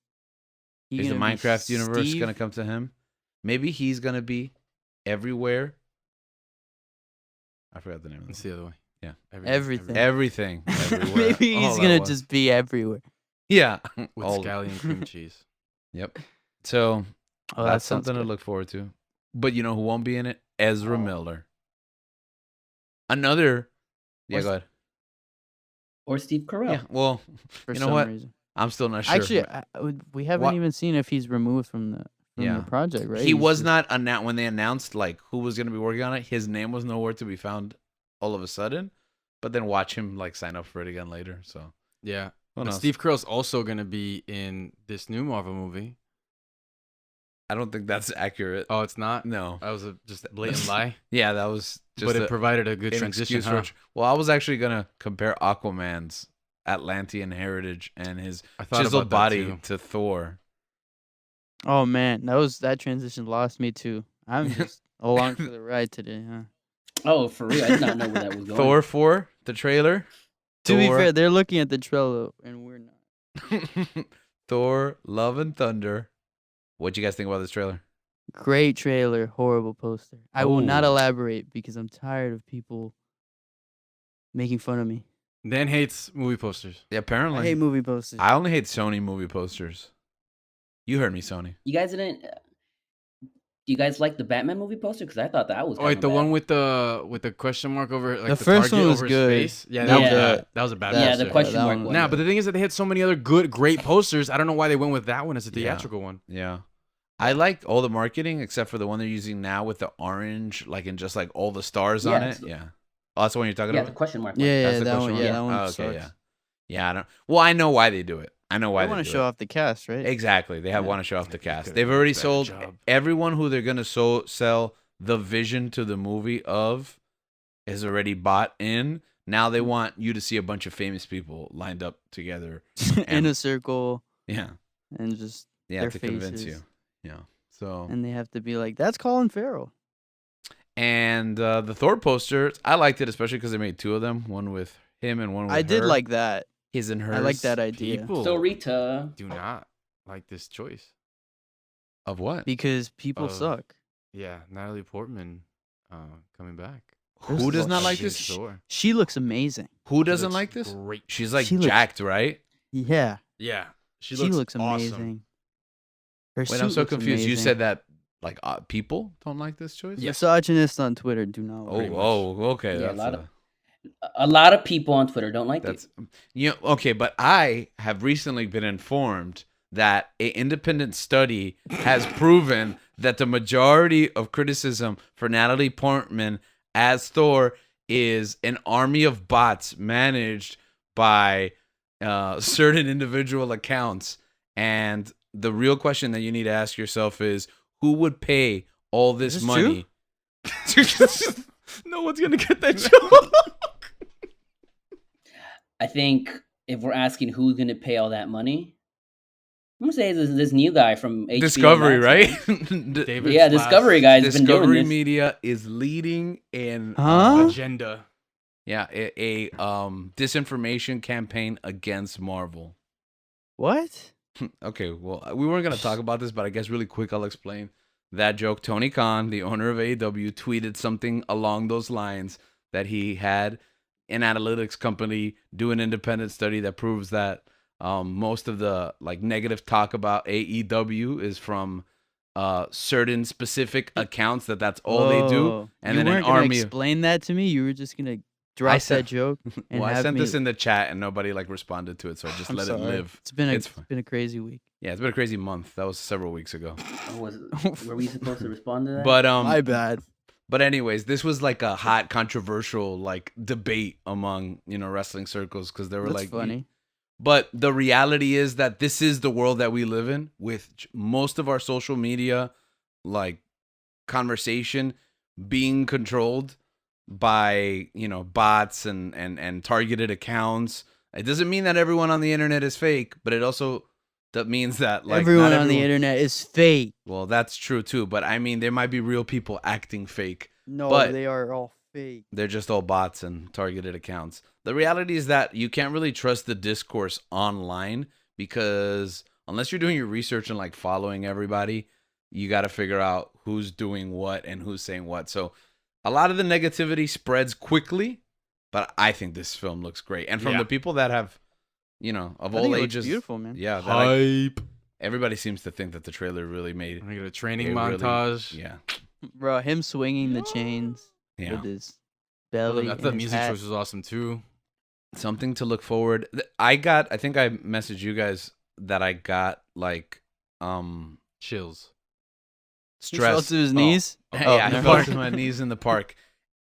he Is the gonna be Minecraft universe Steve? going to come to him? Maybe he's going to be everywhere. I forgot the name of It's it. the other way. Yeah. Everything. Everything. Everywhere. Maybe all he's at gonna once. just be everywhere. Yeah. With all- scallion cream cheese. Yep. So Oh, that's that sounds something to good. look forward to. But you know who won't be in it? Ezra Miller. Another. Yeah, Or- go ahead. Or Steve Carell. Yeah. Well, For you know some what? reason. I'm still not sure. Actually, we haven't Wha- even seen if he's removed from the Yeah. project, right? he He's was just- not announced when they announced like who was going to be working on it. His name was nowhere to be found all of a sudden. But then watch him like sign up for it again later. So Yeah. who But knows? Steve Carell's also gonna be in this new Marvel movie. I don't think that's accurate. Oh, it's not. No. That was just a blatant lie. Yeah, that was just But it a- provided a good an transition. excuse Huh? for- Well, I was actually gonna compare Aquaman's Atlantean heritage and his I thought chiseled about that body too. to Thor. Oh man, that transition lost me too. I'm just along for the ride today, huh? Oh, for real? I did not know where that was going. Thor 4, the trailer. To be Thor- fair, they're looking at the trailer and we're not. Thor, Love and Thunder. What'd you guys think about this trailer? Great trailer, horrible poster. I will not Ooh. elaborate because I'm tired of people making fun of me. Dan hates movie posters. Yeah, apparently. I hate movie posters. I only hate Sony movie posters. You heard me, Sony. You guys didn't. Do you guys like the Batman movie poster? Because I thought that was. Oh wait, kinda the bad. one with the question mark over like The the first target one was over good. his face. Yeah, that was Yeah. bad. That was a bad Yeah, poster. the question that mark one one. Nah, but the thing is that they had so many other great posters. I don't know why they went with that one as a Yeah. theatrical one. Yeah. I like all the marketing except for the one they're using now with the orange, like and just like all the stars on Yeah, it. it's- Yeah. Oh, that's the one you're talking Yeah, the about? question mark. one. yeah, That's the that question one. mark? Yeah, that one Oh, sucks. okay, yeah. Yeah, I don't. Well, I know why they do it. I know why I they want do to show it. off the cast, right? Exactly. They have Yeah. want to show off the They cast. could've They've done a already better sold job. everyone who they're gonna sell the vision to the movie of is already bought in. Now they want you to see a bunch of famous people lined up together. In And- a circle Yeah. and just Yeah, their to convince faces. you. Yeah. So And they have to be like, that's Colin Farrell. and the Thor poster, I liked it especially because they made two of them, one with him and one with I did her. like that. his and hers. I like that idea. People So Rita. do not like this choice. Of what? Because people Of- suck. Yeah, Natalie Portman coming back. Who does not like As this? Thor. She looks amazing. Who doesn't Looks like this? Great. She's like She looks- jacked, right? Yeah. Yeah, She looks, looks amazing. awesome. Her Wait, I'm suit so looks confused. You amazing. said that like people don't like this choice? Misogynists on Twitter do not Oh, like it. okay. Yeah, That's a lot of people on Twitter don't like that's it. okay. But I have recently been informed that an independent study has proven that the majority of criticism for Natalie Portman as Thor is an army of bots managed by certain individual accounts. And the real question that you need to ask yourself is, who would pay all this this money? No one's gonna get that joke. I think if we're asking who's going to pay all that money, I'm going to say this new guy from HBO Discovery, Max, right? man. David Yeah, Slash Discovery guy's been doing Discovery this. Media is leading in Huh? agenda. yeah, a disinformation campaign against Marvel. What? Okay, well, we weren't going to talk about this, but I guess really quick I'll explain that joke. Tony Khan, the owner of AEW, tweeted something along those lines that he had an analytics company do an independent study that proves that most of the like negative talk about AEW is from certain specific accounts that's all they do, Oh, and you then an weren't gonna army. explain that to me. You were just gonna drop said- that joke and Well, I have sent me. this in the chat and nobody like responded to it, so I just I'm let sorry. it live. It's been It's it's fine. been a crazy week. Yeah, it's been a crazy month. That was several weeks ago. Were we supposed to respond to that? But My bad. But anyways, this was like a hot, controversial like debate among wrestling circles because they were That's like, funny. But the reality is that this is the world that we live in, with most of our social media, like conversation, being controlled by bots and targeted accounts. It doesn't mean that everyone on the internet is fake, but it also that means that like Everyone not on the internet is fake. Well, that's true too, but I mean there might be real people acting fake. No, But- they are all fake. They're just all bots and targeted accounts. The reality is that you can't really trust the discourse online because unless you're doing your research and like following everybody, you got to figure out who's doing what and who's saying what. So a lot of the negativity spreads quickly, but I think this film looks great. And from Yeah. the people that have, of I all think it looks ages, beautiful, man. yeah, Hype. everybody seems to think that the trailer really made I get a training it really- montage. yeah. Bro, him swinging the chains Yeah. with his Well, belly. I and thought his music hat. choice was awesome too. Something to look forward. I think I messaged you guys that I got like Chills. He fell stress. to his knees. Yeah, I never fell mind. to my knees in the park.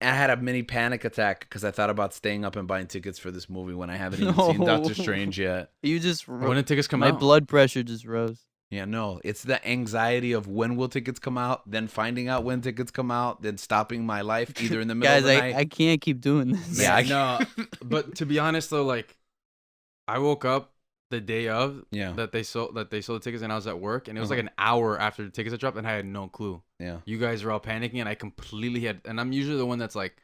And I had a mini panic attack because I thought about staying up and buying tickets for this movie when I haven't even seen Doctor No. Strange yet. You just When did tickets come my out? blood pressure just rose. Yeah, no, it's the anxiety of when will tickets come out, then finding out when tickets come out, then stopping my life either in the middle Guys, of the night. I can't keep doing this. Yeah, no. But to be honest though, like I woke up the day of Yeah, that they sold the tickets and I was at work and it was like Uh-huh. an hour after the tickets had dropped and I had no clue. yeah. You guys were all panicking and I completely had and I'm usually the one that's like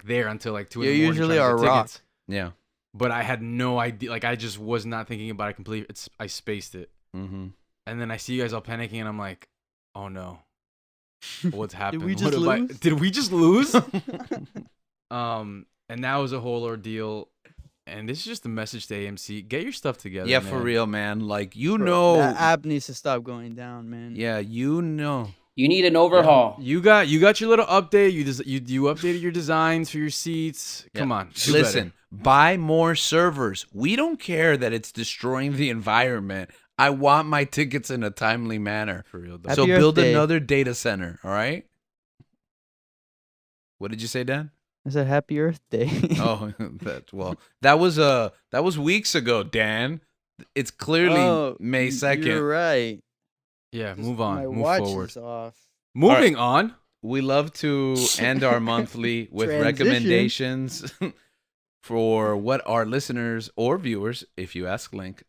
there until like 2 in You're the morning. usually trying to our get rock. tickets. Yeah. But I had no idea. Like I just was not thinking about it completely. I spaced it. Mm-hmm. And then I see you guys all panicking, and I'm like, "Oh no, what's happened? we What just have I- lose? Did we just lose?" And that was a whole ordeal. And this is just a message to AMC: get your stuff together. Yeah, man. for real, man. Like That app needs to stop going down, man. Yeah, You need an overhaul. You got your little update. You updated your designs for your seats. Yeah. Come on, do Listen, better. buy more servers. We don't care that it's destroying the environment. I want my tickets in a timely manner. For real though. Happy So Earth build Day. another data center, all right? What did you say, Dan? I said Happy Earth Day. Oh, that was weeks ago, Dan. It's clearly Oh, May 2nd. You're right. Yeah, Just move on. My Move watch forward. is off. Moving on. We love to end our monthly with Transition. recommendations for what our listeners or viewers, if you ask Link,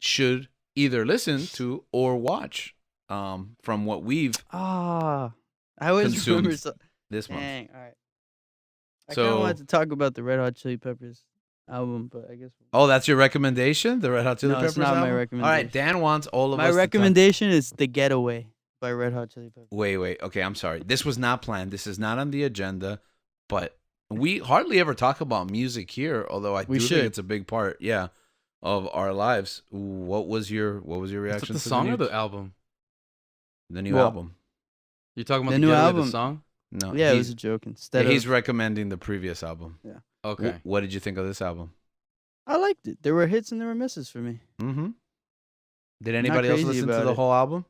should either listen to or watch from what we've I always Consumed remember. this month. Dang, all right. I kind So- of wanted to talk about the Red Hot Chili Peppers album, but I guess Oh, that's your recommendation? The Red Hot Chili No, Peppers it's not my album? All right, recommendation. Dan wants all of my us to talk- recommendation is The Getaway by Red Hot Chili Peppers. Wait. Okay, I'm sorry. This was not planned. This is not on the agenda, but we hardly ever talk about music here, although I We do should. think it's a big part, of our lives. What was your Is reaction it the to song the or the album? new Well, album? You're talking about The the, new Getaway, album. the song? No. Yeah, it he's, was a joke. Instead he's of, recommending the previous album. Okay. What did you think of this album? I liked it. There were hits and there were misses for me. Mm-hmm. Did anybody else crazy listen to about the it. whole album?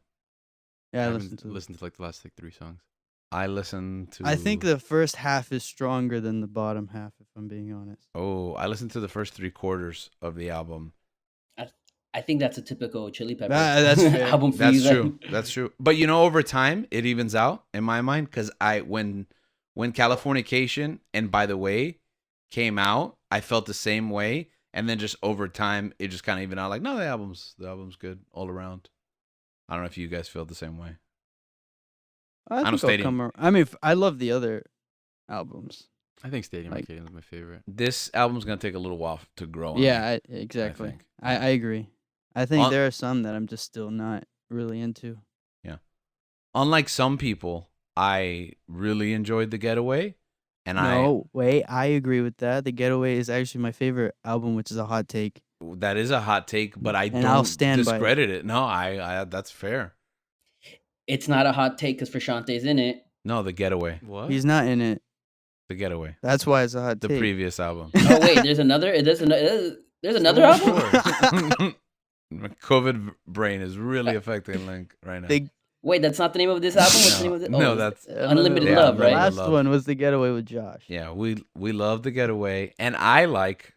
Yeah, I haven't listened to it. listened to like the last 3 songs. I listened to. I think the first half is stronger than the bottom half, if I'm being honest. Oh, I listened to the first 3/4 of the album. I think that's a typical Chili Peppers That's fair. album for That's you. true. That's true. But over time, it evens out in my mind because when Californication and By the Way came out, I felt the same way, and then just over time, it just kind of evened out. Like, no, the album's good all around. I don't know if you guys feel the same way. I know think I'll Stadium. come ar- I mean, I love the other albums. I think Stadium Like- Arcadium is my favorite. This album's gonna take a little while to grow. on me. Yeah, exactly. think. I agree. I think On- there are some that I'm just still not really into. Unlike some people, I really enjoyed The Getaway, and No, wait, I agree with that. The Getaway is actually my favorite album, which is a hot take. that is a hot take, but I And don't I'll stand by it. discredit it. No, I that's fair. It's not a hot take because Frusciante's in it. No, The Getaway. What? He's not in it. The Getaway. That's why it's a hot The take. previous album. Oh wait, there's another. There's another album. My COVID brain is really affecting Link right now. They- Wait, that's not the name of this album. What's the name of it? No, it's that's Unlimited Yeah, Love, The right? Unlimited last Love. one was The Getaway with Josh. Yeah, we love The Getaway, and I like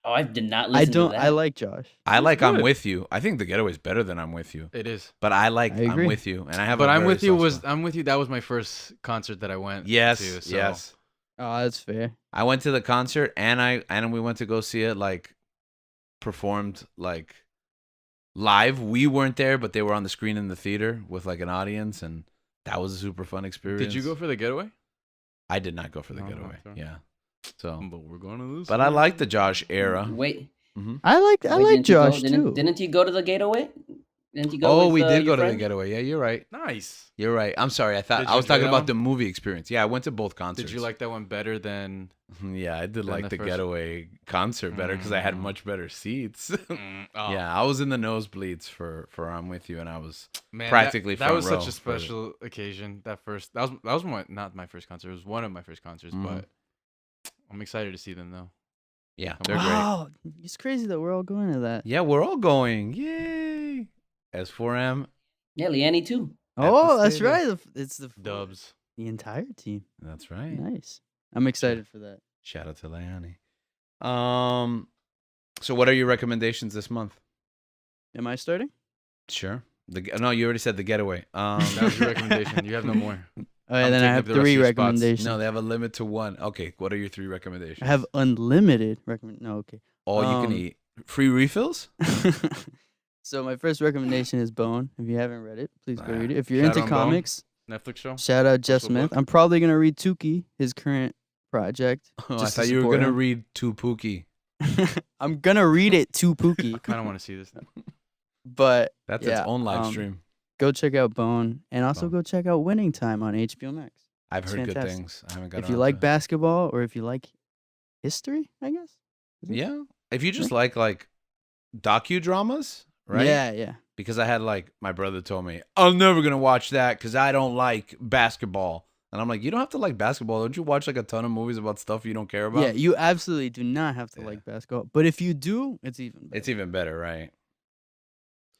Oh, I did not I listen don't. to that. I like Josh. I'm good. With You. I think The Getaway is better than I'm With You, It is. but I like I agree. I'm With You, and I have. But a I'm very with you soft was spot. I'm with you. That was my first concert that I went Yes, to. So. yes. Oh, that's fair. I went to the concert, and we went to go see it like performed like live. We weren't there, but they were on the screen in the theater with like an audience, and that was a super fun experience. Did you go for the Getaway? I did not go for The No, Getaway. okay. Yeah. So, But we're gonna lose. but I like the Josh era. Wait, I like wait, didn't you Josh go, too. Didn't you go to the Getaway? Didn't you go? Oh, with, we did your go to The friend? Getaway. Yeah, you're right. Nice. You're right. I'm sorry. Did I you was enjoy talking that about one? the movie experience. Yeah, I went to both concerts. Did you like that one better than? Yeah, I did than like the the first- Getaway concert better because I had Mm. much better seats. Oh, Yeah, I was in the nosebleeds for I'm With You, and I was man, practically that front was row such a for it. special occasion. That was not my first concert. It was one of my first concerts. Mhm. But I'm excited to see them though. yeah, Come they're on. great. Wow, it's crazy that we're all going to that. Yeah, we're all going. Yay! S4M. Yeah, Leanne too. Oh, the that's stadium. right. It's the Dubs. the entire team. That's right. Nice. I'm excited for that. Shout out to Leani. So what are your recommendations this month? Am I starting? Sure. No, you already said The Getaway. That was your recommendation. You have no more. Oh, yeah, I'm then I taking have up the rest of 3 your spots. recommendations. No, they have a limit to 1. Okay, what are your 3 recommendations? I have unlimited recommend. No, okay. all you can eat. Free refills? So my first recommendation is Bone. If you haven't read it, please go Ah, read it. If you're shout into out Bone. comics, Netflix show. shout out Jeff Also Smith. book. I'm probably gonna read Tuki, his current project. Oh, I just to thought you were support gonna him. read Tupuki. I'm gonna read it to Pookie, I kind of want to see this. but That's Yeah, its own live um, stream. go check out Bone and also Bone. go check out Winning Time on HBO Max. I've it's heard good fantastic. things. I haven't got If you like basketball or if you like history, I guess. Is it? Yeah. If you just like docudramas, right? Yeah, yeah. Because I had my brother told me, I'm never gonna watch that because I don't like basketball. And I'm like, you don't have to like basketball. Don't you watch a ton of movies about stuff you don't care about? Yeah, you absolutely do not have to Yeah. like basketball. But if you do, it's even better. It's even better, right?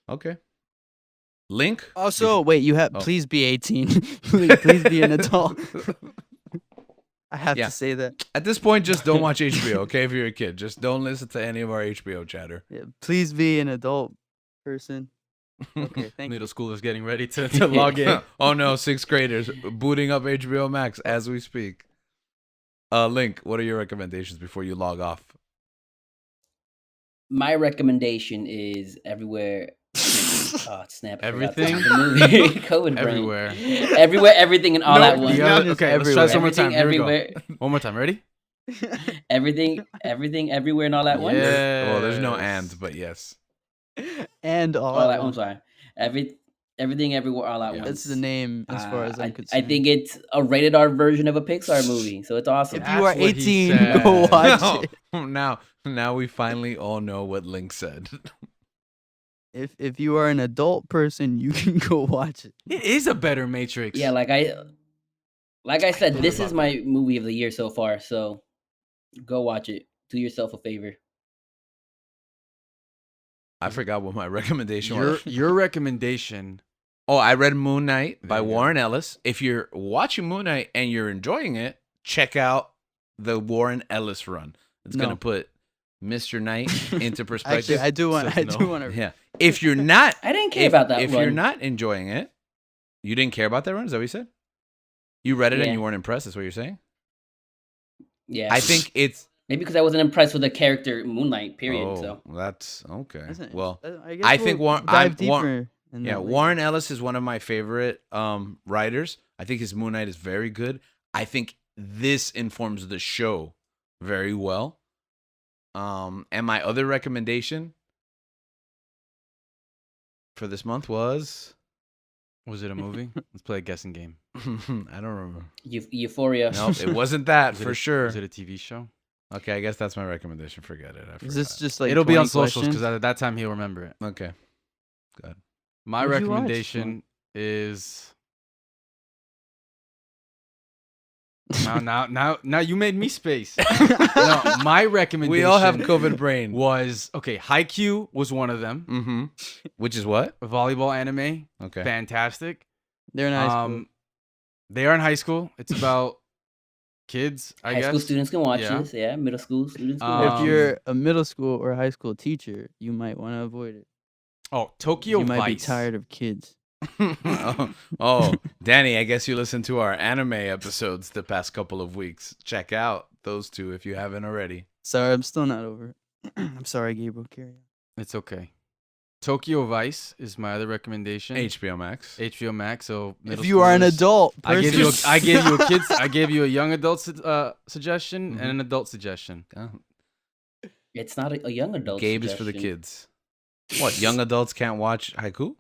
Okay. Link? Also, wait, you have Oh. please be 18. please be an adult. I have Yeah. to say that. At this point, just don't watch HBO, okay? If you're a kid, just don't listen to any of our HBO chatter. Yeah, please be an adult person. Okay, thank you. Middle school is getting ready to log in. Oh no, 6th graders booting up HBO Max as we speak. Link, what are your recommendations before you log off? My recommendation is everywhere. Oh snap! I forgot Everything? the movie. COVID brain. Everywhere. Everywhere, everything, and all No, at once. yeah, Everything is okay, let's try this one more Everything, time. Here we go. everywhere, One more time. Ready? everything, everywhere, and all at once. Yeah. Well, there's no Yes. and, but yes. And all All at at I'm once. sorry. Everything, everywhere, all at Yeah. once. That's the name as far as I'm I concerned. think it's a rated R version of a Pixar movie, so it's awesome. if That's you are what he 18, go said. watch it. Now we finally all know what Link said. If you are an adult person, you can go watch it. It is a better Matrix. Yeah, like I said, this is my movie of the year so far. So go watch it. Do yourself a favor. I forgot what my recommendation Your was. your recommendation. Oh, I read Moon Knight by There you go. Warren Ellis. If you're watching Moon Knight and you're enjoying it, check out the Warren Ellis run. It's No. gonna put Mr. Knight into perspective. Actually, I do want. says I do no. want to. Yeah. If you're not, I didn't care about that if one. you're not enjoying it, you didn't care about that run. Is that what you said? You read it and Yeah. you weren't impressed. Is what you're saying? Yeah, I think it's. maybe because I wasn't impressed with the character Moonlight. Period. Oh, So that's okay. Listen, Well, I, guess I think we'll Warren- dive I'm- Warren- deeper. in yeah, that later. Warren Ellis is one of my favorite writers. I think his Moon Knight is very good. I think this informs the show very well. And my other recommendation for this month was Was it a movie? Let's play a guessing game. I don't remember. Euphoria. Nope, it wasn't that Was it for a- sure. Was it a TV show? Okay, I guess that's my recommendation. Forget it. I forgot. Is this just like It'll be 20 on socials questions? because at that time he'll remember it. Okay. Good. My What'd you watch? recommendation is now you made me space. No, my recommendation. We all have COVID brain. Was okay. Haikyuu was one of them. Mm-hmm. Which is what? A volleyball anime. Okay. Fantastic. They're in high school. They are in high school. It's about kids, I High guess. school students can watch Yeah. this. Yeah, middle school students can If watch you're a middle school or high school teacher, you might want to avoid it. Oh, Tokyo You might be Vice. tired of kids. oh, Danny, I guess you listened to our anime episodes the past couple of weeks. Check out those two if you haven't already. Sorry, I'm still not over it. I'm sorry, Gabriel. Carry on. It's okay. Tokyo Vice is my other recommendation. HBO Max. HBO Max. So If you are an schoolers- adult, I gave you person- I gave you a young adult suggestion Mhm. and an adult suggestion. Oh, It's not a young adult. Gabe is for the suggestion. kids. What, young adults can't watch haiku?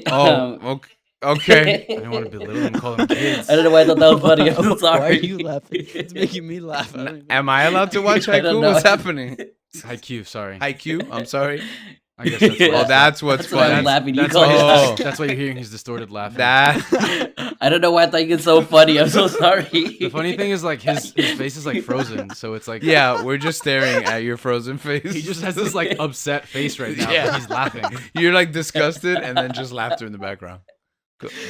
Oh, okay. I don't want to belittle and call them kids. I don't know why I thought that was funny. I'm sorry. Why are you laughing? It's making me laugh. I don't even- Am I allowed to watch I don't haiku? know. What's happening? Haikyuu, sorry. Haiku? I'm sorry. I guess that's Oh, why. that's what's That's why I'm funny. laughing. You That's call why- it that's why you're hearing his distorted laughing. That I don't know why I thought you get so funny. I'm so sorry. The funny thing is, like, his face is like frozen, so it's like yeah, we're just staring at your frozen face. he just has this like upset face right now. Yeah. Yeah. He's laughing. You're like disgusted, and then just laughter in the background.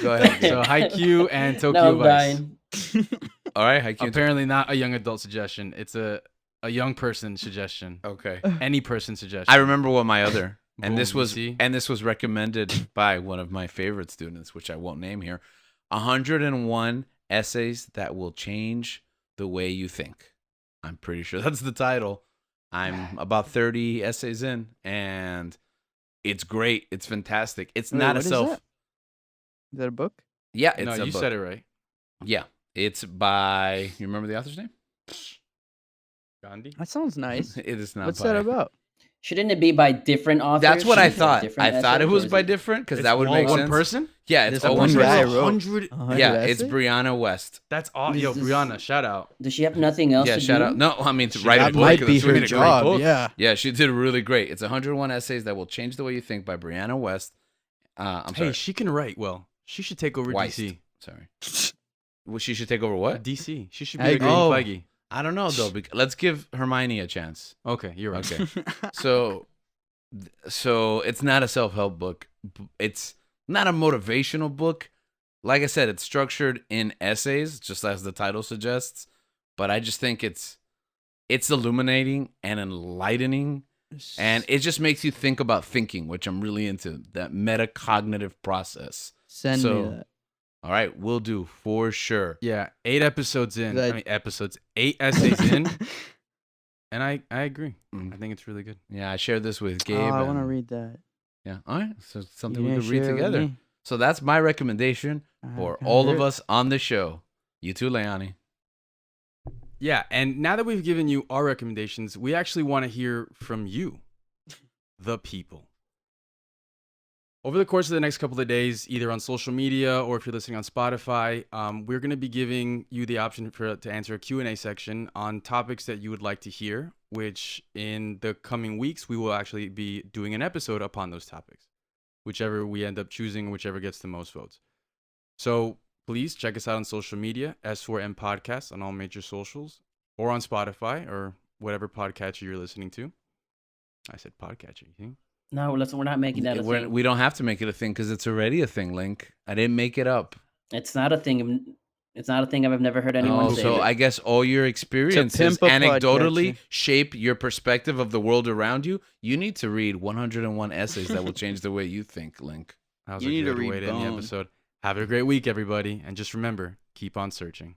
Go ahead. So Haikyuu and Tokyo No, I'm Vice. dying. All right, haiku. Apparently not a young adult suggestion. It's a young person suggestion. Okay. Any person suggestion. I remember what my other and Boom, this you was see? recommended by one of my favorite students, which I won't name here. 101 essays that will change the way you think. I'm pretty sure that's the title. I'm about 30 essays in, and it's great. It's fantastic. It's Wait, not what a is self. that? Is that a book? Yeah, it's no, a you book. said it right. Yeah, it's by. You remember the author's name? Gandhi. That sounds nice. It is not. What's by, that about? Shouldn't it be by different authors? That's what I Shouldn't it be thought. different I thought it essays, was or is by different because that would all make one sense. person. Yeah, it's This all one one guy person. wrote 100. 100 Yeah, it's essays? Brianna West. That's all. This Yo, is- Brianna, shout out. Does she have nothing else Yeah, to shout do? out. No, I mean to She write a got- book. That might be That's her really a great job. book. Yeah. Yeah, she did really great. It's 101 essays that will change the way you think by Brianna West. I'm Hey, sorry, she can write well. She should take over Weist. DC. Sorry. Well, she should take over what? DC. She should I be the agree. Green Oh. Feige. I don't know though. Let's give Hermione a chance. Okay, you're right. Okay. So it's not a self-help book. It's not a motivational book. Like I said, it's structured in essays, just as the title suggests. But I just think it's illuminating and enlightening, and it just makes you think about thinking, which I'm really into. That metacognitive process. Send So- me that. All right, we'll do for sure. Yeah, 8 episodes in. That- I mean, episodes. 8 essays in. And I agree. Mm. I think it's really good. Yeah, I shared this with Gabe. Oh, I want to and- read that. Yeah, all right. So it's something You we didn't could read share it with together. me. So that's my recommendation I for kinda all of hurt. us on the show. You too, Leani. Yeah, and now that we've given you our recommendations, we actually want to hear from you, the people. Over the course of the next couple of days, either on social media or if you're listening on Spotify, we're going to be giving you the option to answer a Q&A section on topics that you would like to hear, which in the coming weeks, we will actually be doing an episode upon those topics, whichever we end up choosing, whichever gets the most votes. So please check us out on social media, S4M Podcast on all major socials, or on Spotify or whatever podcatcher you're listening to. I said podcatcher, you think? No, listen, we're not making that a thing. We don't have to make it a thing because it's already a thing, Link. I didn't make it up. It's not a thing. It's not a thing I've never heard anyone No, say. so I guess all your experiences pimp a anecdotally podcatcher. shape your perspective of the world around you. You need to read 101 essays that will change the way you think, Link. That was You a need to good read way to end the Bone. episode. Have a great week, everybody. And just remember, keep on searching.